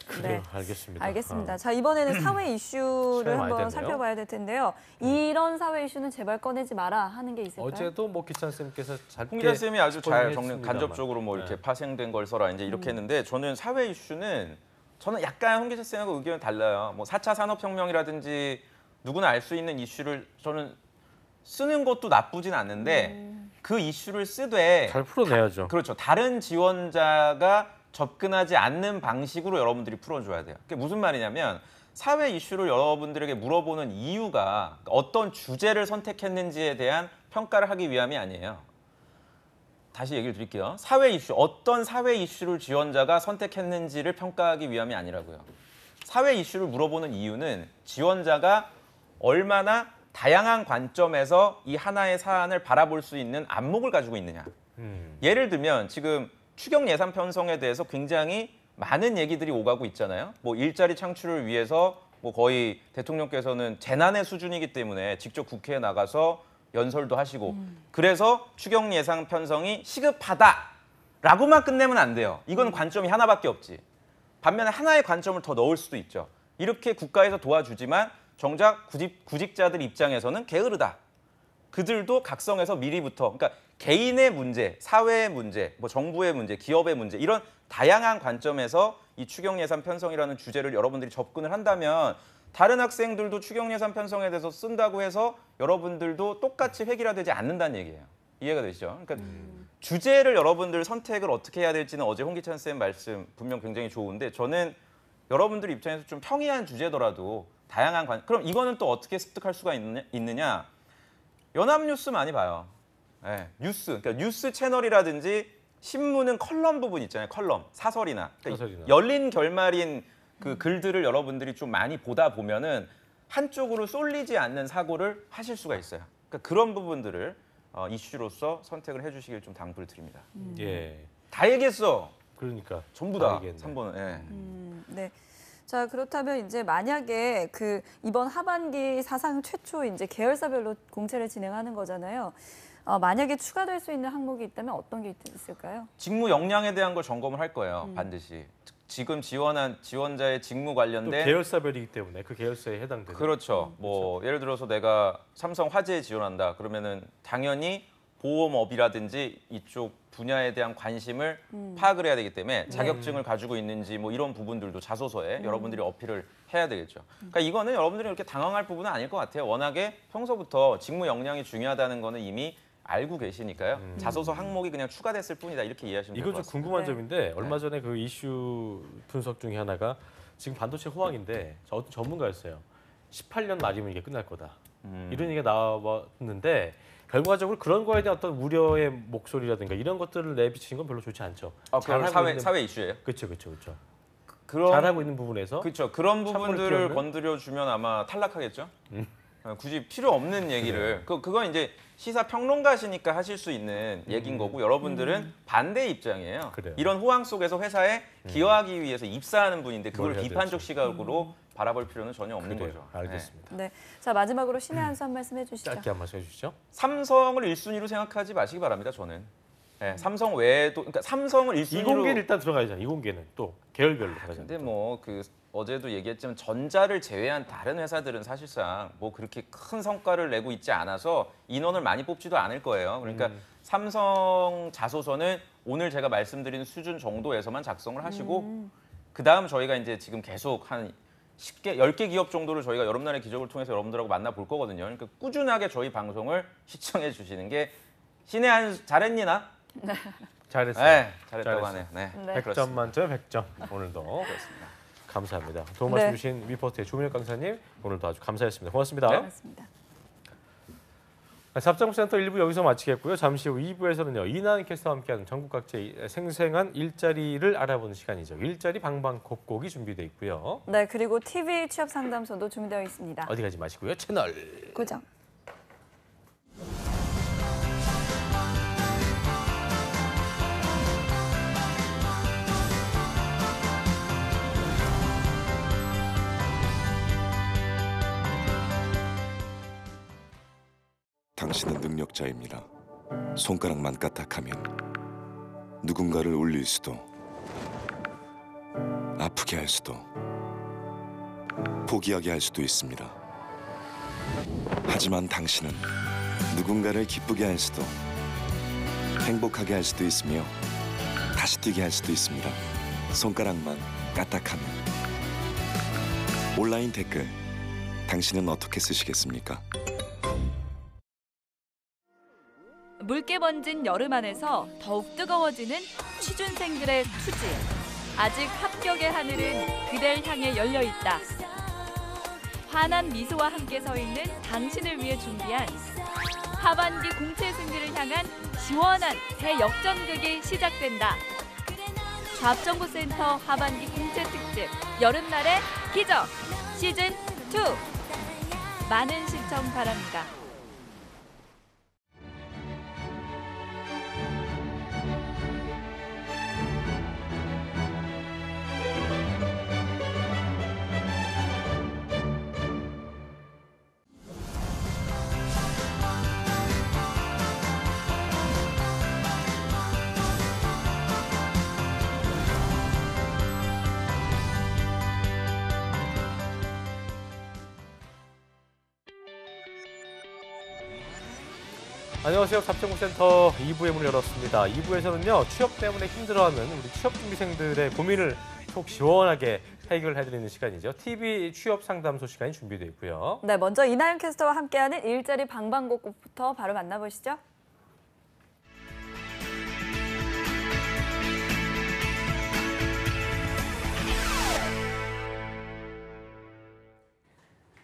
그래요.
네.
알겠습니다.
알겠습니다. 자, 이번에는 사회 이슈를
시간이 많이
한번
됐네요.
살펴봐야 될 텐데요. 이런 사회 이슈는 제발 꺼내지 마라 하는 게 있을까요?
어제도 뭐 기찬 쌤께서
홍 기자 쌤이 아주 잘
했습니다만.
간접적으로 뭐 이렇게
네.
파생된 걸 써라 이제 이렇게 했는데 저는 사회 이슈는 저는 약간 홍 기자 쌤하고 의견이 달라요. 뭐 4차 산업혁명이라든지 누구나 알 수 있는 이슈를 저는 쓰는 것도 나쁘진 않는데 그 이슈를 쓰되
잘 풀어내야죠.
그렇죠. 다른 지원자가 접근하지 않는 방식으로 여러분들이 풀어줘야 돼요. 그게 무슨 말이냐면 사회 이슈를 여러분들에게 물어보는 이유가 어떤 주제를 선택했는지에 대한 평가를 하기 위함이 아니에요. 다시 얘기를 드릴게요. 사회 이슈, 어떤 사회 이슈를 지원자가 선택했는지를 평가하기 위함이 아니라고요. 사회 이슈를 물어보는 이유는 지원자가 얼마나 다양한 관점에서 이 하나의 사안을 바라볼 수 있는 안목을 가지고 있느냐. 예를 들면 지금 추경 예산 편성에 대해서 굉장히 많은 얘기들이 오가고 있잖아요. 뭐 일자리 창출을 위해서 뭐 거의 대통령께서는 재난의 수준이기 때문에 직접 국회에 나가서 연설도 하시고 그래서 추경 예산 편성이 시급하다라고만 끝내면 안 돼요. 이건 관점이 하나밖에 없지. 반면에 하나의 관점을 더 넣을 수도 있죠. 이렇게 국가에서 도와주지만 정작 구직자들 입장에서는 게으르다. 그들도 각성해서 미리부터 그러니까 개인의 문제, 사회의 문제, 뭐 정부의 문제, 기업의 문제 이런 다양한 관점에서 이 추경 예산 편성이라는 주제를 여러분들이 접근을 한다면 다른 학생들도 추경 예산 편성에 대해서 쓴다고 해서 여러분들도 똑같이 획일화되지 않는다는 얘기예요. 이해가 되시죠? 그러니까 주제를 여러분들 선택을 어떻게 해야 될지는 어제 홍기찬 쌤 말씀 분명 굉장히 좋은데 저는 여러분들 입장에서 좀 평이한 주제더라도 다양한 그럼 이거는 또 어떻게 습득할 수가 있느냐? 연합뉴스 많이 봐요. 네, 뉴스, 그러니까 뉴스 채널이라든지 신문은 컬럼 부분 있잖아요. 컬럼, 사설이나. 그러니까
사설이나.
열린 결말인 그 글들을 여러분들이 좀 많이 보다 보면은 한쪽으로 쏠리지 않는 사고를 하실 수가 있어요. 그러니까 그런 부분들을 이슈로서 선택을 해주시길 좀 당부를 드립니다.
예.
다 얘기했어.
그러니까
전부 다.
알겠네.
3번은. 예.
네. 자, 그렇다면 이제 만약에 그 이번 하반기 사상 최초 이제 계열사별로 공채를 진행하는 거잖아요. 만약에 추가될 수 있는 항목이 있다면 어떤 게 있을까요?
직무 역량에 대한 걸 점검을 할 거예요. 반드시. 지금 지원한 지원자의 직무
또
관련된
계열사별이기 때문에 그 계열사에 해당되는.
그렇죠. 뭐 예를 들어서 내가 삼성 화재에 지원한다. 그러면은 당연히 보험업이라든지 이쪽 분야에 대한 관심을 파악을 해야 되기 때문에 자격증을 가지고 있는지 뭐 이런 부분들도 자소서에 여러분들이 어필을 해야 되겠죠. 그러니까 이거는 여러분들이 이렇게 당황할 부분은 아닐 것 같아요. 워낙에 평소부터 직무 역량이 중요하다는 거는 이미 알고 계시니까요. 자소서 항목이 그냥 추가됐을 뿐이다 이렇게 이해하시면 될
이거
것
좀
같습니다.
궁금한
네.
점인데 얼마 전에 그 이슈 분석 중에 하나가 지금 반도체 호황인데 어떤 전문가였어요. 18년 말이면 이게 끝날 거다. 이런 얘기가 나왔는데 결과적으로 그런 거에 대한 어떤 우려의 목소리라든가 이런 것들을 내비치는 건 별로 좋지 않죠.
그럼 사회 이슈예요?
그렇죠.
그럼
잘하고 있는 부분에서
그렇죠. 그런
찬물을
부분들을
끼얹는?
건드려 주면 아마 탈락하겠죠. 굳이 필요 없는 얘기를 그건 이제 시사 평론가시니까 하실 수 있는 얘기인 거고 여러분들은 반대 입장이에요.
그래요.
이런 호황 속에서 회사에 기여하기 위해서 입사하는 분인데 그걸
뭘 해야
비판적
될지.
시각으로 바라볼 필요는 전혀 없는
그래요.
거죠.
알겠습니다.
네. 자, 마지막으로 신의 한 수 한 말씀 해주시죠.
짧게 한 말씀 해주시죠.
삼성을 1순위로 생각하지 마시기 바랍니다. 저는 삼성 외에도 그러니까 삼성을 1순위로
이공계는 일단 들어가야죠. 이공계는 또 계열별로 가잖아요.
근데 뭐 그 어제도 얘기했지만 전자를 제외한 다른 회사들은 사실상 뭐 그렇게 큰 성과를 내고 있지 않아서 인원을 많이 뽑지도 않을 거예요. 그러니까 삼성 자소서는 오늘 제가 말씀드린 수준 정도에서만 작성을 하시고 그다음 저희가 이제 지금 계속 한 10개, 10개 기업 정도를 저희가 여름날의 기적을 통해서 여러분들하고 만나볼 거거든요. 그러니까 꾸준하게 저희 방송을 시청해 주시는 게 신의 한 수 잘했니나?
잘했어요.
네, 잘했다고
잘했어요.
하네요. 네,
네.
100점 만점에 100점. 오늘도
그렇습니다.
감사합니다. 도움
네.
말씀 주신 위포트의 조민혁 강사님 오늘도 아주 감사했습니다. 고맙습니다.
네.
고맙습니다.
잡장센터 1부 여기서 마치겠고요. 잠시 후 2부에서는요. 이나은 캐스터와 함께하는 전국 각지의 생생한 일자리를 알아보는 시간이죠. 일자리 방방곡곡이 준비되어 있고요.
네, 그리고 TV 취업 상담소도 준비되어 있습니다.
어디 가지 마시고요. 채널
고정.
당신은 능력자입니다. 손가락만 까딱하면 누군가를 울릴 수도, 아프게 할 수도, 포기하게 할 수도 있습니다. 하지만 당신은 누군가를 기쁘게 할 수도, 행복하게 할 수도 있으며 다시 뛰게 할 수도 있습니다. 손가락만 까딱하면. 온라인 댓글, 당신은 어떻게 쓰시겠습니까?
묽게 번진 여름 안에서 더욱 뜨거워지는 취준생들의 투지. 아직 합격의 하늘은 그댈 향해 열려 있다. 환한 미소와 함께 서 있는 당신을 위해 준비한 하반기 공채 승리를 향한 시원한 대역전극이 시작된다. 좌합정보센터 하반기 공채 특집 여름날의 기적 시즌 2 많은 시청 바랍니다.
안녕하세요. 잡정보센터 2부의 문을 열었습니다. 2부에서는요. 취업 때문에 힘들어하는 우리 취업준비생들의 고민을 속 시원하게 해결해드리는 시간이죠. TV 취업 상담소 시간이 준비되어 있고요.
네, 먼저 이나영 캐스터와 함께하는 일자리 방방곡곡부터 바로 만나보시죠.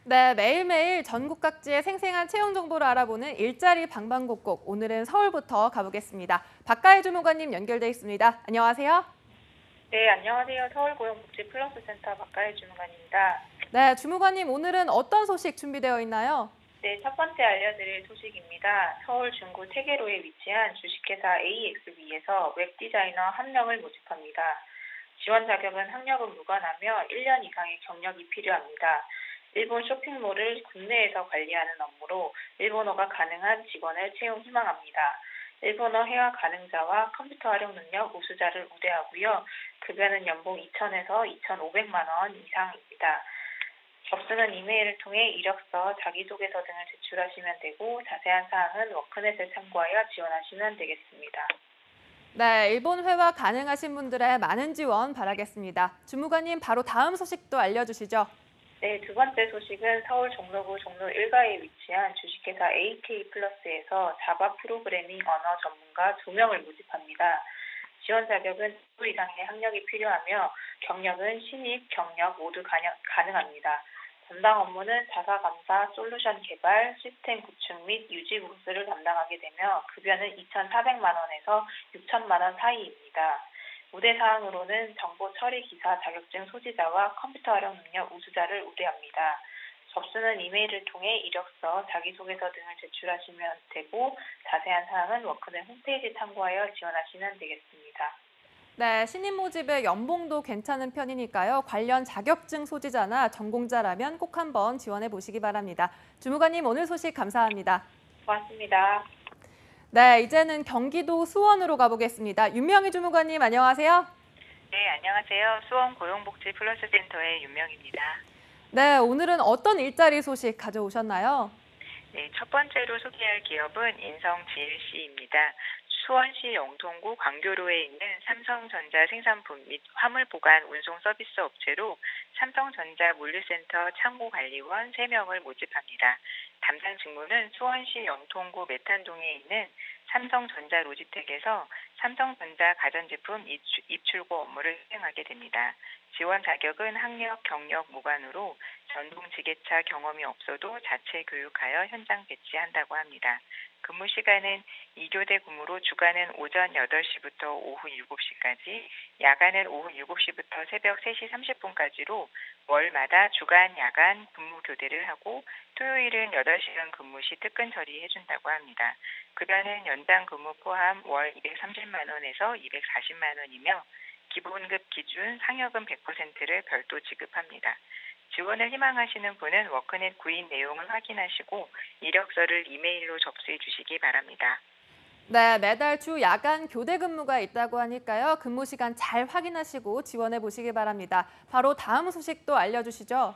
네, 매일매일 전국 각지의 생생한 채용 정보를 알아보는 일자리 방방곡곡. 오늘은 서울부터 가보겠습니다. 박가혜 주무관님 연결돼 있습니다. 안녕하세요.
네, 안녕하세요. 서울고용복지플러스센터 박가혜 주무관입니다.
네, 주무관님 오늘은 어떤 소식 준비되어 있나요?
네, 첫 번째 알려드릴 소식입니다. 서울 중구 태계로에 위치한 주식회사 AXB에서 웹디자이너 1명을 모집합니다. 지원 자격은 학력은 무관하며 1년 이상의 경력이 필요합니다. 일본 쇼핑몰을 국내에서 관리하는 업무로 일본어가 가능한 직원을 채용 희망합니다. 일본어 회화 가능자와 컴퓨터 활용 능력 우수자를 우대하고요. 급여는 연봉 2,000에서 2,500만 원 이상입니다. 접수는 이메일을 통해 이력서, 자기소개서 등을 제출하시면 되고 자세한 사항은 워크넷을 참고하여 지원하시면 되겠습니다.
네, 일본 회화 가능하신 분들의 많은 지원 바라겠습니다. 주무관님 바로 다음 소식도 알려주시죠.
네, 두 번째 소식은 서울 종로구 종로 1가에 위치한 주식회사 AK플러스에서 자바 프로그래밍 언어 전문가 2명을 모집합니다. 지원 자격은 2 이상의 학력이 필요하며 경력은 신입, 경력 모두 가능합니다. 담당 업무는 자사 감사, 솔루션 개발, 시스템 구축 및 유지 보수를 담당하게 되며 급여는 2,400만 원에서 6천만 원 사이입니다. 우대 사항으로는 정보 처리 기사 자격증 소지자와 컴퓨터 활용 능력 우수자를 우대합니다. 접수는 이메일을 통해 이력서, 자기소개서 등을 제출하시면 되고 자세한 사항은 워크넷 홈페이지 참고하여 지원하시면 되겠습니다.
네, 신입 모집의 연봉도 괜찮은 편이니까요. 관련 자격증 소지자나 전공자라면 꼭 한번 지원해 보시기 바랍니다. 주무관님 오늘 소식 감사합니다.
고맙습니다.
네, 이제는 경기도 수원으로 가보겠습니다. 윤명희 주무관님 안녕하세요.
네, 안녕하세요. 수원 고용복지플러스센터의 윤명입니다.
네, 오늘은 어떤 일자리 소식 가져오셨나요?
네, 첫 번째로 소개할 기업은 인성 GLC입니다. 수원시 영통구 광교로에 있는 삼성전자 생산품 및 화물 보관 운송 서비스 업체로 삼성전자 물류센터 창고관리원 3명을 모집합니다. 담당 직무는 수원시 영통구 메탄동에 있는 삼성전자 로지텍에서 삼성전자 가전제품 입출고 업무를 수행하게 됩니다. 지원 자격은 학력, 경력 무관으로 전동 지게차 경험이 없어도 자체 교육하여 현장 배치한다고 합니다. 근무 시간은 2교대 근무로 주간은 오전 8시부터 오후 7시까지, 야간은 오후 7시부터 새벽 3시 30분까지로 월마다 주간, 야간 근무 교대를 하고 토요일은 8시간 근무 시 특근 처리해준다고 합니다. 급여는 연장 근무 포함 월 230만 원에서 240만 원이며 기본급 기준 상여금 100%를 별도 지급합니다. 지원을 희망하시는 분은 워크넷 구인 내용을 확인하시고 이력서를 이메일로 접수해 주시기 바랍니다.
네, 매달 주 야간 교대 근무가 있다고 하니까요. 근무 시간 잘 확인하시고 지원해 보시기 바랍니다. 바로 다음 소식도 알려주시죠.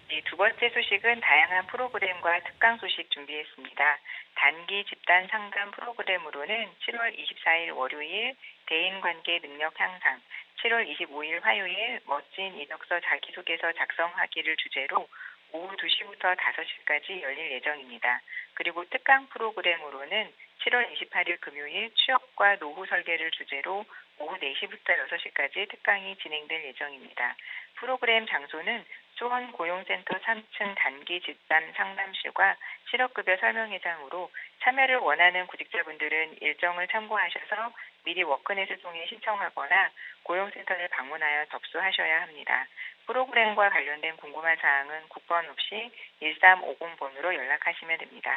네, 두 번째 소식은 다양한 프로그램과 특강 소식 준비했습니다. 단기 집단 상담 프로그램으로는 7월 24일 월요일 대인관계 능력 향상, 7월 25일 화요일 멋진 이력서 자기소개서 작성하기를 주제로 오후 2시부터 5시까지 열릴 예정입니다. 그리고 특강 프로그램으로는 7월 28일 금요일 취업과 노후 설계를 주제로 오후 4시부터 6시까지 특강이 진행될 예정입니다. 프로그램 장소는 수원고용센터 3층 단기 집단 상담실과 실업급여 설명회장으로 참여를 원하는 구직자분들은 일정을 참고하셔서 미리 워크넷을 통해 신청하거나 고용센터를 방문하여 접수하셔야 합니다. 프로그램과 관련된 궁금한 사항은 국번 없이 1350번으로 연락하시면 됩니다.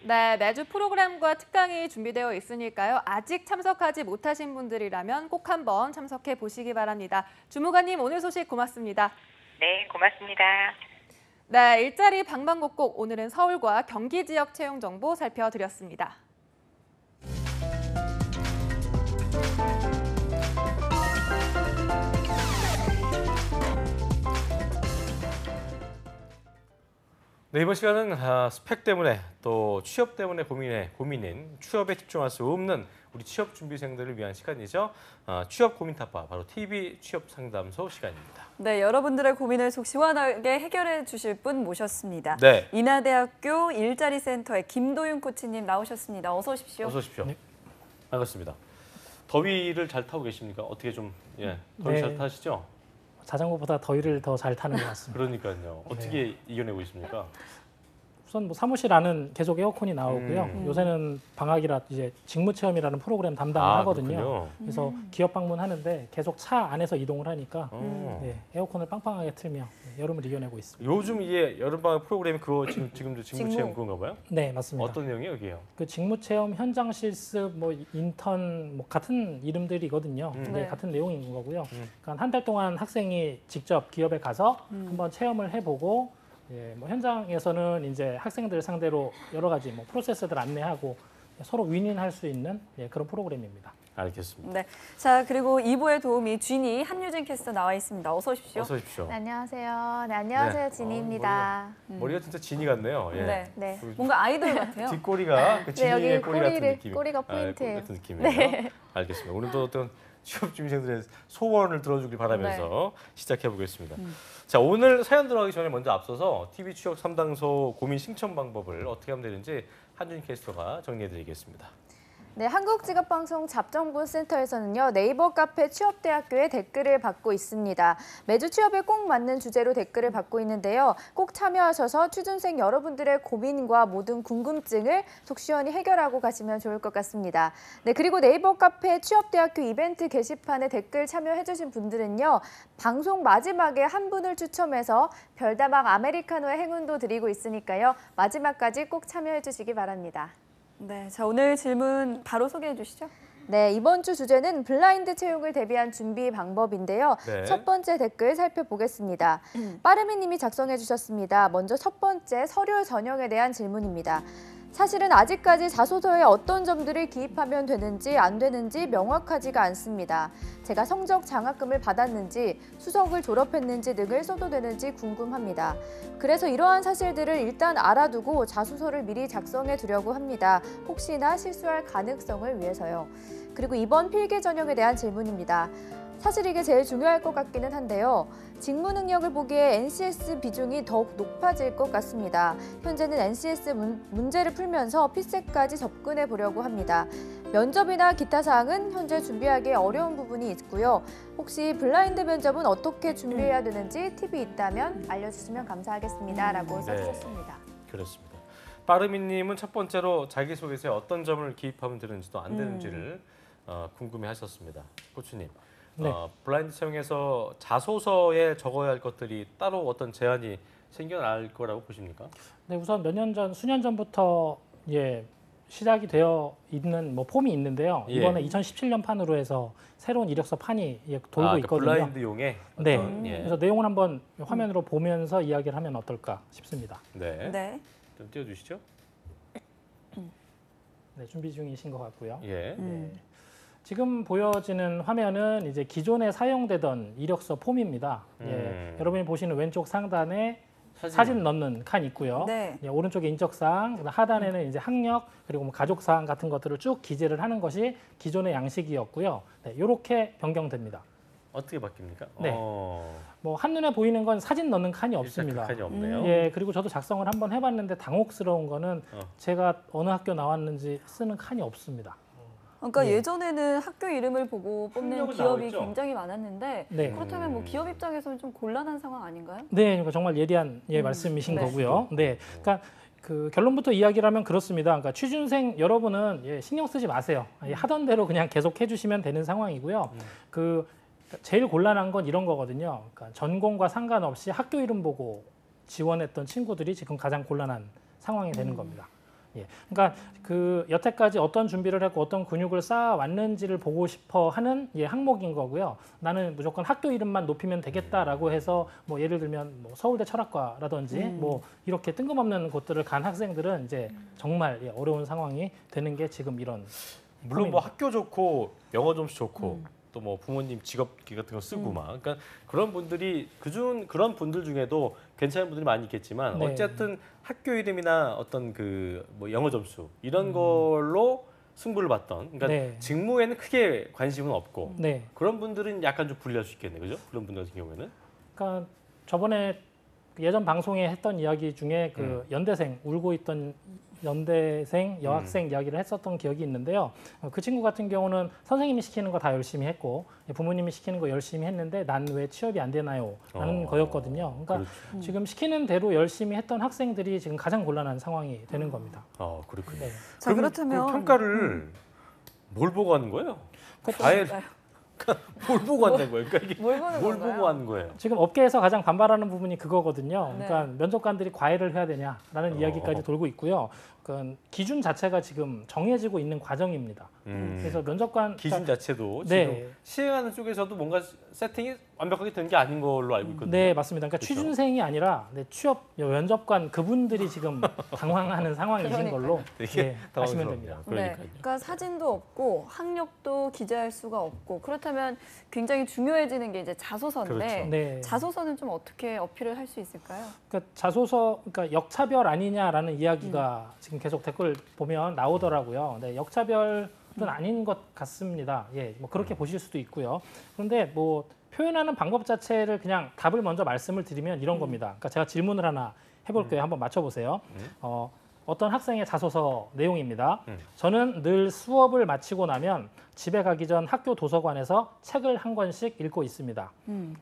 네, 매주 프로그램과 특강이 준비되어 있으니까요. 아직 참석하지 못하신 분들이라면 꼭 한번 참석해 보시기 바랍니다. 주무관님, 오늘 소식 고맙습니다.
네, 고맙습니다.
네, 일자리 방방곡곡 오늘은 서울과 경기 지역 채용 정보 살펴드렸습니다.
네, 이번 시간은 스펙 때문에 또 취업 때문에 고민인 취업에 집중할 수 없는 우리 취업 준비생들을 위한 시간이죠. 취업 고민 타파, 바로 TV 취업 상담소 시간입니다.
네, 여러분들의 고민을 속 시원하게 해결해 주실 분 모셨습니다.
네.
인하대학교 일자리 센터의 김도윤 코치님 나오셨습니다. 어서 오십시오.
어서 오십시오. 네. 반갑습니다. 더위를 잘 타고 계십니까? 어떻게 좀 더위
네.
잘 타시죠?
자전거보다 더위를 더 잘 타는 것 같습니다.
그러니까요. 어떻게 이겨내고 있습니까?
우선 뭐 사무실 안은 계속 에어컨이 나오고요. 요새는 방학이라 이제 직무체험이라는 프로그램 담당을 하거든요.
그렇군요.
그래서 기업 방문하는데 계속 차 안에서 이동을 하니까 네, 에어컨을 빵빵하게 틀며 여름을 이겨내고 있습니다.
요즘 이게 여름방학 프로그램이 그거 지금도 직무체험 그건가 봐요?
네, 맞습니다.
어떤 내용이에요, 여기요?
그 직무체험, 현장 실습, 뭐 인턴 뭐 같은 이름들이거든요. 네,
네.
같은 내용인 거고요. 그러니까 한 달 동안 학생이 직접 기업에 가서 한번 체험을 해보고 예, 뭐 현장에서는 이제 학생들 상대로 여러 가지 뭐 프로세스들 안내하고 서로 윈윈할 수 있는 그런 프로그램입니다.
알겠습니다.
네, 자 그리고 2부의 도우미 쥐니 한유진 캐스터 나와 있습니다. 어서 오십시오.
어서 오십시오.
네, 안녕하세요. 네, 안녕하세요.
네.
진희입니다.
머리가 진짜 지니 같네요. 예.
네.
네.
뭔가 아이돌 같아요.
뒷꼬리가 그 지니의
여기
꼬리 같은
꼬리를-
느낌.
꼬리가
꼬리
포인트예요.
같은 느낌이에요. 알겠습니다. 오늘도 어떤 취업 준비생들의 소원을 들어주길 바라면서 시작해 보겠습니다. 자, 오늘 사연 들어가기 전에 먼저 앞서서 TV 취업 상담소 고민 신청 방법을 어떻게 하면 되는지 한준희 캐스터가 정리해 드리겠습니다.
네, 한국직업방송 잡정보센터에서는요, 네이버 카페 취업대학교에 댓글을 받고 있습니다. 매주 취업에 꼭 맞는 주제로 댓글을 받고 있는데요. 꼭 참여하셔서 취준생 여러분들의 고민과 모든 궁금증을 속 시원히 해결하고 가시면 좋을 것 같습니다. 네, 그리고 네이버 카페 취업대학교 이벤트 게시판에 댓글 참여해주신 분들은요, 방송 마지막에 한 분을 추첨해서 별다방 아메리카노의 행운도 드리고 있으니까요. 마지막까지 꼭 참여해주시기 바랍니다.
네, 자 오늘 질문 바로 소개해 주시죠.
네, 이번 주 주제는 블라인드 채용을 대비한 준비 방법인데요.
네.
첫 번째 댓글 살펴보겠습니다. 빠르미 님이 작성해 주셨습니다. 먼저 첫 번째 서류 전형에 대한 질문입니다. 사실은 아직까지 자소서에 어떤 점들을 기입하면 되는지 안 되는지 명확하지가 않습니다. 제가 성적 장학금을 받았는지 수석을 졸업했는지 등을 써도 되는지 궁금합니다. 그래서 이러한 사실들을 일단 알아두고 자소서를 미리 작성해 두려고 합니다. 혹시나 실수할 가능성을 위해서요. 그리고 이번 필기 전형에 대한 질문입니다. 사실 이게 제일 중요할 것 같기는 한데요. 직무 능력을 보기에 NCS 비중이 더욱 높아질 것 같습니다. 현재는 NCS 문제를 풀면서 피셋까지 접근해 보려고 합니다. 면접이나 기타 사항은 현재 준비하기 어려운 부분이 있고요. 혹시 블라인드 면접은 어떻게 준비해야 되는지 팁이 있다면 알려주시면 감사하겠습니다. 라고 써주셨습니다.
그렇습니다. 빠르미님은 첫 번째로 자기소개서에 어떤 점을 기입하면 되는지도 안 되는지를 궁금해하셨습니다. 코치님.
네.
블라인드 채용에서 자소서에 적어야 할 것들이 따로 어떤 제한이 생겨날 거라고 보십니까?
네, 우선 수년 전부터 시작이 되어 있는 뭐 폼이 있는데요.
예.
이번에 2017년 판으로 해서 새로운 이력서 판이 돌고
그러니까
있거든요.
블라인드용의
네.
어떤, 예.
그래서 내용을 한번 화면으로 보면서 이야기를 하면 어떨까 싶습니다.
네.
네.
좀 띄워주시죠.
네, 준비 중이신 것 같고요.
예.
네. 지금 보여지는 화면은 이제 기존에 사용되던 이력서 폼입니다. 예, 여러분이 보시는 왼쪽 상단에 사진 넣는 칸 있고요.
네.
예, 오른쪽에 인적사항, 그다음 하단에는 이제 학력 그리고 뭐 가족사항 같은 것들을 쭉 기재를 하는 것이 기존의 양식이었고요. 네, 이렇게 변경됩니다.
어떻게 바뀝니까?
네. 뭐 한눈에 보이는 건 사진 넣는 칸이 없습니다.
칸이 없네요.
예, 그리고 저도 작성을 한번 해봤는데 당혹스러운 거는 제가 어느 학교 나왔는지 쓰는 칸이 없습니다.
그러니까
예.
예전에는 학교 이름을 보고 뽑는
학력은
기업이
나와있죠?
굉장히 많았는데
네.
그렇다면 뭐 기업 입장에서는 좀 곤란한 상황 아닌가요?
네, 그러니까 정말 예리한 말씀이신
네.
거고요. 네, 그러니까 그 결론부터 이야기를 하면 그렇습니다. 그러니까 취준생 여러분은 신경 쓰지 마세요. 하던 대로 그냥 계속 해주시면 되는 상황이고요. 그 제일 곤란한 건 이런 거거든요. 그러니까 전공과 상관없이 학교 이름 보고 지원했던 친구들이 지금 가장 곤란한 상황이 되는 겁니다. 예, 그러니까 그 여태까지 어떤 준비를 했고 어떤 근육을 쌓아왔는지를 보고 싶어 하는 항목인 거고요. 나는 무조건 학교 이름만 높이면 되겠다라고 해서 뭐 예를 들면 뭐 서울대 철학과라든지 뭐 이렇게 뜬금없는 곳들을 간 학생들은 이제 정말 어려운 상황이 되는 게 지금 이런
물론 뭐 학교 좋고 영어 점수 좋고 또 뭐 부모님 직업기 같은 거 쓰고 막 그러니까 그런 분들이 그런 분들 중에도 괜찮은 분들이 많이 있겠지만
네.
어쨌든 학교 이름이나 어떤 그 뭐 영어 점수 이런 걸로 승부를 봤던 그러니까
네.
직무에는 크게 관심은 없고
네.
그런 분들은 약간 좀 불리할 수 있겠네요, 그죠? 그런 분들 같은 경우에는
그러니까 저번에 예전 방송에 했던 이야기 중에 그 연대생 울고 있던 연대생 여학생 이야기를 했었던 기억이 있는데요. 그 친구 같은 경우는 선생님이 시키는 거 다 열심히 했고 부모님이 시키는 거 열심히 했는데 난 왜 취업이 안 되나요? 라는 거였거든요. 그러니까
그렇죠.
지금 시키는 대로 열심히 했던 학생들이 지금 가장 곤란한 상황이 되는 겁니다.
그렇군요.
네.
자,
그럼
그렇다면
그 평가를 뭘 보고 하는 거예요? 과외 뭘 보고 한다는 거예요? 그러니까 이게
뭘 보는
뭘
건가요?
보고 하는 거예요?
지금 업계에서 가장 반발하는 부분이 그거거든요.
네.
그러니까 면접관들이 과외를 해야 되냐라는 이야기까지 돌고 있고요. 그 기준 자체가 지금 정해지고 있는 과정입니다. 그래서 면접관
기준 자체도
네.
지금 시행하는 쪽에서도 뭔가 세팅이 완벽하게 된 게 아닌 걸로 알고 있거든요.
네, 맞습니다. 그러니까
그렇죠?
취준생이 아니라 취업 면접관 그분들이 지금 당황하는 상황이신 걸로
되게
아시면
당황스럽네요.
됩니다.
네.
그러니까요.
그러니까 사진도 없고 학력도 기재할 수가 없고 그렇다면 굉장히 중요해지는 게 이제 자소서인데
그렇죠.
네.
자소서는 좀 어떻게 어필을 할 수 있을까요?
그러니까 자소서, 그러니까 역차별 아니냐라는 이야기가 지금 계속 댓글 보면 나오더라고요. 네, 역차별은 아닌 것 같습니다. 예, 뭐 그렇게 보실 수도 있고요. 그런데 뭐 표현하는 방법 자체를 그냥 답을 먼저 말씀을 드리면 이런 겁니다. 그러니까 제가 질문을 하나 해볼게요. 한번 맞춰보세요. 어떤 학생의 자소서 내용입니다. 저는 늘 수업을 마치고 나면 집에 가기 전 학교 도서관에서 책을 한 권씩 읽고 있습니다.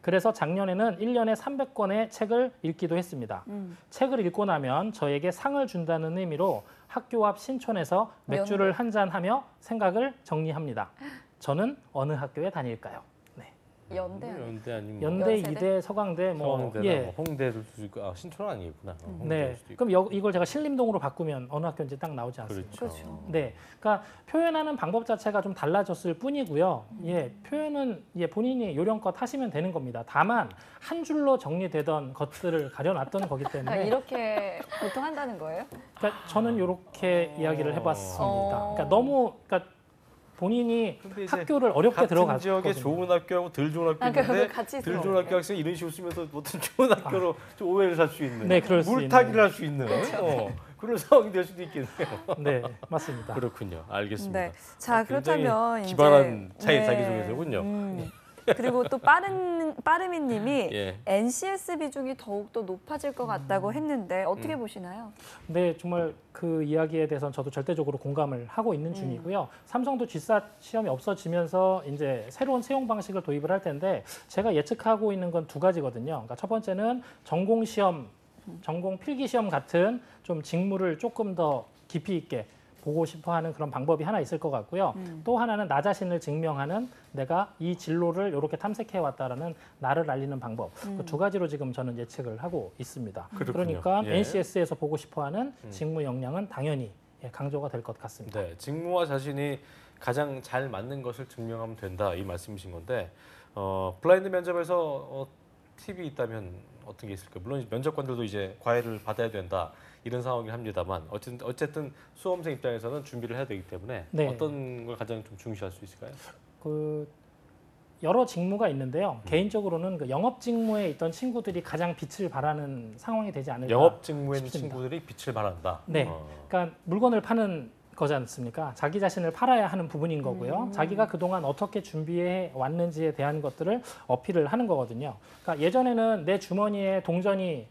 그래서 작년에는 1년에 300권의 책을 읽기도 했습니다. 책을 읽고 나면 저에게 상을 준다는 의미로 학교 앞 신촌에서 맥주를 한잔하며 생각을 정리합니다. 저는 어느 학교에 다닐까요?
연대
연대 아니면
연대,
연세대?
이대, 서강대,
서강대나 뭐 홍대를 수도 있고 신촌은 아니겠구나. 홍대일
네.
수도 있고.
그럼 이걸 제가 신림동으로 바꾸면 어느 학교인지 딱 나오지 않습니까?
그렇죠.
네. 그러니까 표현하는 방법 자체가 좀 달라졌을 뿐이고요. 표현은 본인이 요령껏 하시면 되는 겁니다. 다만 한 줄로 정리되던 것들을 가려놨던 거기 때문에
이렇게 보통 한다는 거예요?
그러니까 저는 이렇게 이야기를 해봤습니다. 그러니까 너무 본인이
근데 이제
학교를 어렵게
같은
들어갔거든요.
지역에 좋은 학교하고 덜 좋은 학교
그거
있는데
같이
덜 좋은
들어오네.
학교 학생이 이런 식으로 쓰면서 어떤 좋은 학교로 좀 오해를 살 수 있는
네, 그럴 수
물타기를
있는.
할 수 있는 그런 상황이 될 수도 있겠네요.
네, 맞습니다.
그렇군요. 알겠습니다.
네. 자,
굉장히
그렇다면
기발한
이제
자기소개서군요.
그리고 또 빠르미 님이
예.
NCS 비중이 더욱더 높아질 것 같다고 했는데 어떻게 보시나요?
네, 정말 그 이야기에 대해서는 저도 절대적으로 공감을 하고 있는 중이고요. 삼성도 GSAT 시험이 없어지면서 이제 새로운 채용 방식을 도입을 할 텐데 제가 예측하고 있는 건 두 가지거든요. 그러니까 첫 번째는 전공 시험, 전공 필기 시험 같은 좀 직무를 조금 더 깊이 있게 보고 싶어하는 그런 방법이 하나 있을 것 같고요. 또 하나는 나 자신을 증명하는 내가 이 진로를 이렇게 탐색해왔다라는 나를 알리는 방법. 그 두 가지로 지금 저는 예측을 하고 있습니다.
그렇군요.
그러니까
예.
NCS에서 보고 싶어하는 직무 역량은 당연히 강조가 될 것 같습니다.
네, 직무와 자신이 가장 잘 맞는 것을 증명하면 된다 이 말씀이신 건데 블라인드 면접에서 팁이 있다면 어떤 게 있을까요? 물론 면접관들도 이제 과외를 받아야 된다 이런 상황이긴 합니다만 어쨌든 수험생 입장에서는 준비를 해야 되기 때문에
네.
어떤 걸 가장 좀 중시할 수 있을까요?
여러 직무가 있는데요. 개인적으로는 그 영업 직무에 있던 친구들이 가장 빛을 발하는 상황이 되지 않을까.
영업 직무에 있는
싶습니다.
친구들이 빛을 발한다.
네, 그러니까 물건을 파는 거지 않습니까? 자기 자신을 팔아야 하는 부분인 거고요. 자기가 그동안 어떻게 준비해 왔는지에 대한 것들을 어필을 하는 거거든요. 그러니까 예전에는 내 주머니에 동전이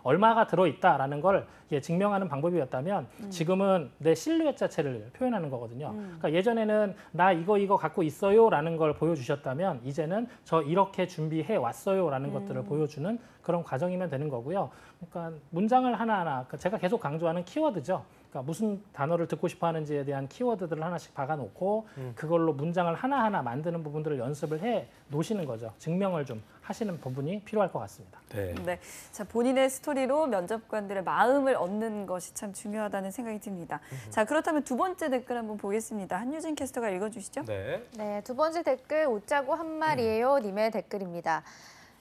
얼마가 들어있다라는 걸 증명하는 방법이었다면 지금은 내 실루엣 자체를 표현하는 거거든요. 그러니까 예전에는 나 이거 갖고 있어요라는 걸 보여주셨다면 이제는 저 이렇게 준비해 왔어요라는 것들을 보여주는 그런 과정이면 되는 거고요. 그러니까 문장을 하나하나 제가 계속 강조하는 키워드죠. 그러니까 무슨 단어를 듣고 싶어 하는지에 대한 키워드들을 하나씩 박아놓고 그걸로 문장을 하나하나 만드는 부분들을 연습을 해 놓으시는 거죠. 증명을 좀 하시는 부분이 필요할 것 같습니다.
네.
네, 자 본인의 스토리로 면접관들의 마음을 얻는 것이 참 중요하다는 생각이 듭니다. 자 그렇다면 두 번째 댓글 한번 보겠습니다. 한유진 캐스터가 읽어주시죠.
네.
네, 두 번째 댓글 웃자고 한 말이에요 님의 댓글입니다.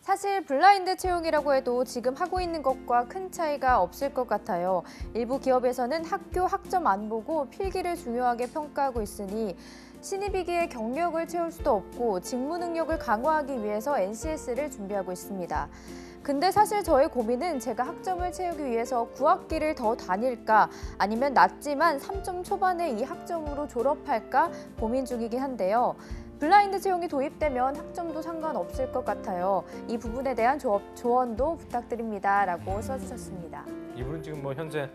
사실 블라인드 채용이라고 해도 지금 하고 있는 것과 큰 차이가 없을 것 같아요. 일부 기업에서는 학교 학점 안 보고 필기를 중요하게 평가하고 있으니 신입이기에 경력을 채울 수도 없고 직무 능력을 강화하기 위해서 NCS를 준비하고 있습니다. 근데 사실 저의 고민은 제가 학점을 채우기 위해서 9학기를 더 다닐까 아니면 낮지만 3점 초반에 이 학점으로 졸업할까 고민 중이긴 한데요. 블라인드 채용이 도입되면 학점도 상관없을 것 같아요. 이 부분에 대한 조언도 부탁드립니다. 라고 써주셨습니다.
이분은 지금 뭐 현재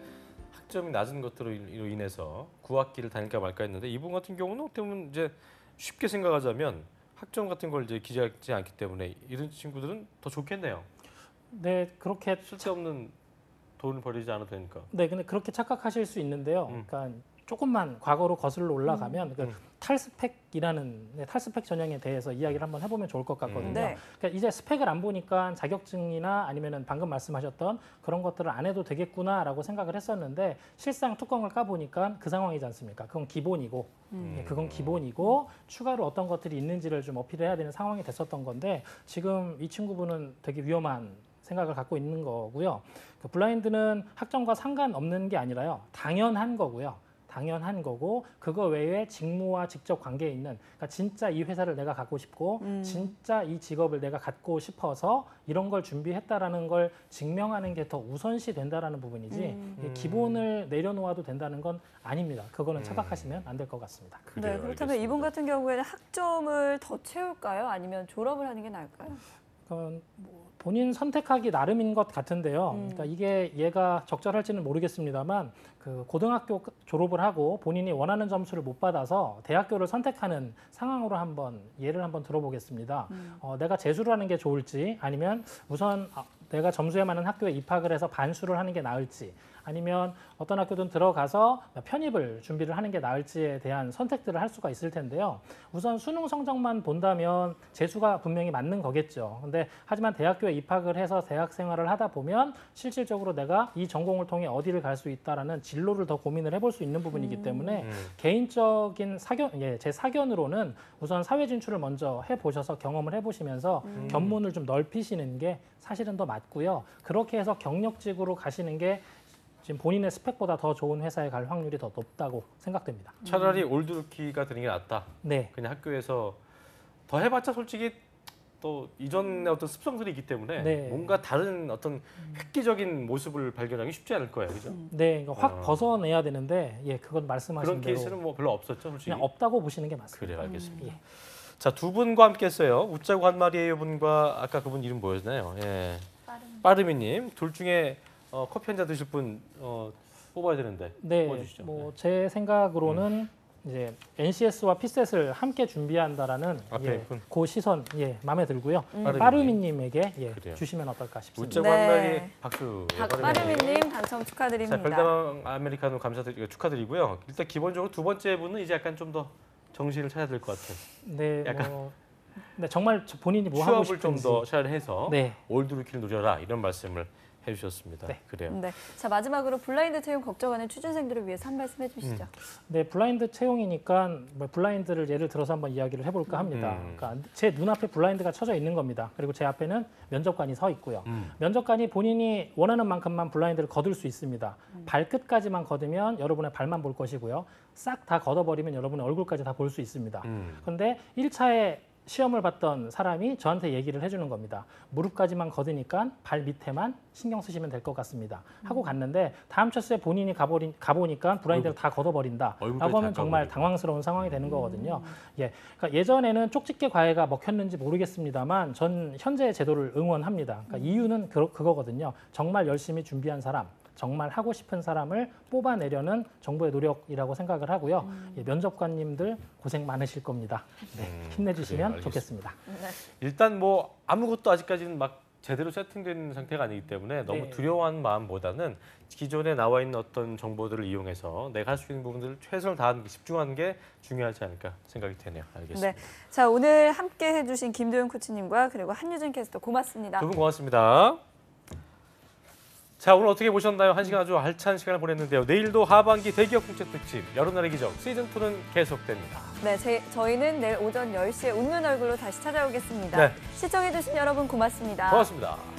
학점이 낮은 것들로 인해서 9학기를 다닐까 말까 했는데 이분 같은 경우는 어떻게 보면 이제 쉽게 생각하자면 학점 같은 걸 이제 기재하지 않기 때문에 이런 친구들은 더 좋겠네요.
네, 그렇게
쓸데없는 돈을 버리지 않아도 되니까.
네, 근데 그렇게 착각하실 수 있는데요. 그러니까 조금만 과거로 거슬러 올라가면 탈스펙이라는 탈스펙 전형에 대해서 이야기를 한번 해보면 좋을 것 같거든요.
네.
그러니까 이제 스펙을 안 보니까 자격증이나 아니면은 방금 말씀하셨던 그런 것들을 안 해도 되겠구나라고 생각을 했었는데 실상 뚜껑을 까보니까 그 상황이지 않습니까? 그건 기본이고, 그건 기본이고 추가로 어떤 것들이 있는지를 좀 어필해야 되는 상황이 됐었던 건데 지금 이 친구분은 되게 위험한 생각을 갖고 있는 거고요. 그 블라인드는 학점과 상관없는 게 아니라요. 당연한 거고요. 당연한 거고 그거 외에 직무와 직접 관계에 있는 그러니까 진짜 이 회사를 내가 갖고 싶고 진짜 이 직업을 내가 갖고 싶어서 이런 걸 준비했다라는 걸 증명하는 게 더 우선시 된다라는 부분이지 기본을 내려놓아도 된다는 건 아닙니다. 그거는 착각하시면 안 될 것 같습니다.
그래요,
네, 그렇다면
알겠습니다.
이분 같은 경우에는 학점을 더 채울까요? 아니면 졸업을 하는 게 나을까요?
본인 선택하기 나름인 것 같은데요. 그러니까 이게 얘가 적절할지는 모르겠습니다만 그 고등학교 졸업을 하고 본인이 원하는 점수를 못 받아서 대학교를 선택하는 상황으로 예를 한번 들어보겠습니다. 내가 재수를 하는 게 좋을지 아니면 우선 내가 점수에 맞는 학교에 입학을 해서 반수를 하는 게 나을지 아니면 어떤 학교든 들어가서 편입을 준비를 하는 게 나을지에 대한 선택들을 할 수가 있을 텐데요. 우선 수능 성적만 본다면 재수가 분명히 맞는 거겠죠. 근데 하지만 대학교에 입학을 해서 대학 생활을 하다 보면 실질적으로 내가 이 전공을 통해 어디를 갈 수 있다라는 진로를 더 고민을 해볼 수 있는 부분이기 때문에 개인적인 제 사견으로는 우선 사회 진출을 먼저 해보셔서 경험을 해보시면서 견문을 좀 넓히시는 게 사실은 더 맞고요. 그렇게 해서 경력직으로 가시는 게 지금 본인의 스펙보다 더 좋은 회사에 갈 확률이 더 높다고 생각됩니다.
차라리 올드루키가 되는 게 낫다.
네.
그냥 학교에서 더 해봤자 솔직히 또 이전의 어떤 습성들이 있기 때문에
네.
뭔가 다른 어떤 획기적인 모습을 발견하기 쉽지 않을 거예요, 그죠?
네, 그러니까 확 벗어내야 되는데 그건 말씀하신
그런
대로
케이스는 뭐 별로 없었죠, 솔직히.
그냥 없다고 보시는 게 맞습니다.
그래요, 알겠습니다.
예.
자, 두 분과 함께했어요. 웃자고 한 말이에요 분과 아까 그분 이름 뭐였나요? 예. 빠르미님 둘 중에 커피 한 잔 드실 분 뽑아야 되는데
네,
뽑아주시죠.
뭐 제 생각으로는 이제 NCS와 피셋을 함께 준비한다라는
앞에 분.
그 시선 마음에 들고요.
빠르미님.
빠르미님에게
그래요.
주시면 어떨까 싶습니다.
웃자고 한
네.
말이 박수.
빠르미님 당첨
자,
축하드립니다.
별다방 아메리카노 축하드리고요. 일단 기본적으로 두 번째 분은 이제 약간 좀 더 정신을 차려야 될 것 같아요.
네,
약간
네, 정말 본인이 뭐 하고
취업을 좀
싶은지
더 잘 해서
네.
올드루키를 노려라 이런 말씀을 해주셨습니다.
네.
그래요.
네. 자, 마지막으로 블라인드 채용 걱정하는 취준생들을 위해서 한 말씀 해주시죠.
네, 블라인드 채용이니까 뭐 블라인드를 예를 들어서 한번 이야기를 해볼까 합니다. 그러니까 제 눈앞에 블라인드가 쳐져 있는 겁니다. 그리고 제 앞에는 면접관이 서 있고요. 면접관이 본인이 원하는 만큼만 블라인드를 거둘 수 있습니다. 발끝까지만 걷으면 여러분의 발만 볼 것이고요. 싹 다 걷어버리면 여러분의 얼굴까지 다 볼 수 있습니다. 그런데 1차에 시험을 봤던 사람이 저한테 얘기를 해주는 겁니다. 무릎까지만 걷으니까 발 밑에만 신경 쓰시면 될 것 같습니다. 하고 갔는데 다음 차수에 본인이 가보니까 블라인드를 다 걷어버린다. 라고 하면 정말 당황스러운 상황이 되는 거거든요. 예, 그러니까 예전에는 쪽집게 과외가 먹혔는지 모르겠습니다만 전 현재 제도를 응원합니다. 그러니까 이유는 그거거든요. 정말 열심히 준비한 사람, 정말 하고 싶은 사람을 뽑아내려는 정부의 노력이라고 생각을 하고요. 예, 면접관님들 고생 많으실 겁니다. 네, 힘내주시면
그래요,
좋겠습니다.
일단 뭐 아무것도 아직까지는 막 제대로 세팅된 상태가 아니기 때문에 너무
네.
두려워하는 마음보다는 기존에 나와 있는 어떤 정보들을 이용해서 내가 할 수 있는 부분들을 최선을 다하는 게 집중하는 게 중요하지 않을까 생각이 되네요. 알겠습니다.
네. 자, 오늘 함께 해주신 김도영 코치님과 그리고 한유진 캐스터 고맙습니다.
두 분 고맙습니다. 자, 오늘 어떻게 보셨나요? 한 시간 아주 알찬 시간을 보냈는데요. 내일도 하반기 대기업 공채 특집 여름날의 기적 시즌2는 계속됩니다.
네, 저희는 내일 오전 10시에 웃는 얼굴로 다시 찾아오겠습니다.
네.
시청해주신 여러분 고맙습니다.
고맙습니다.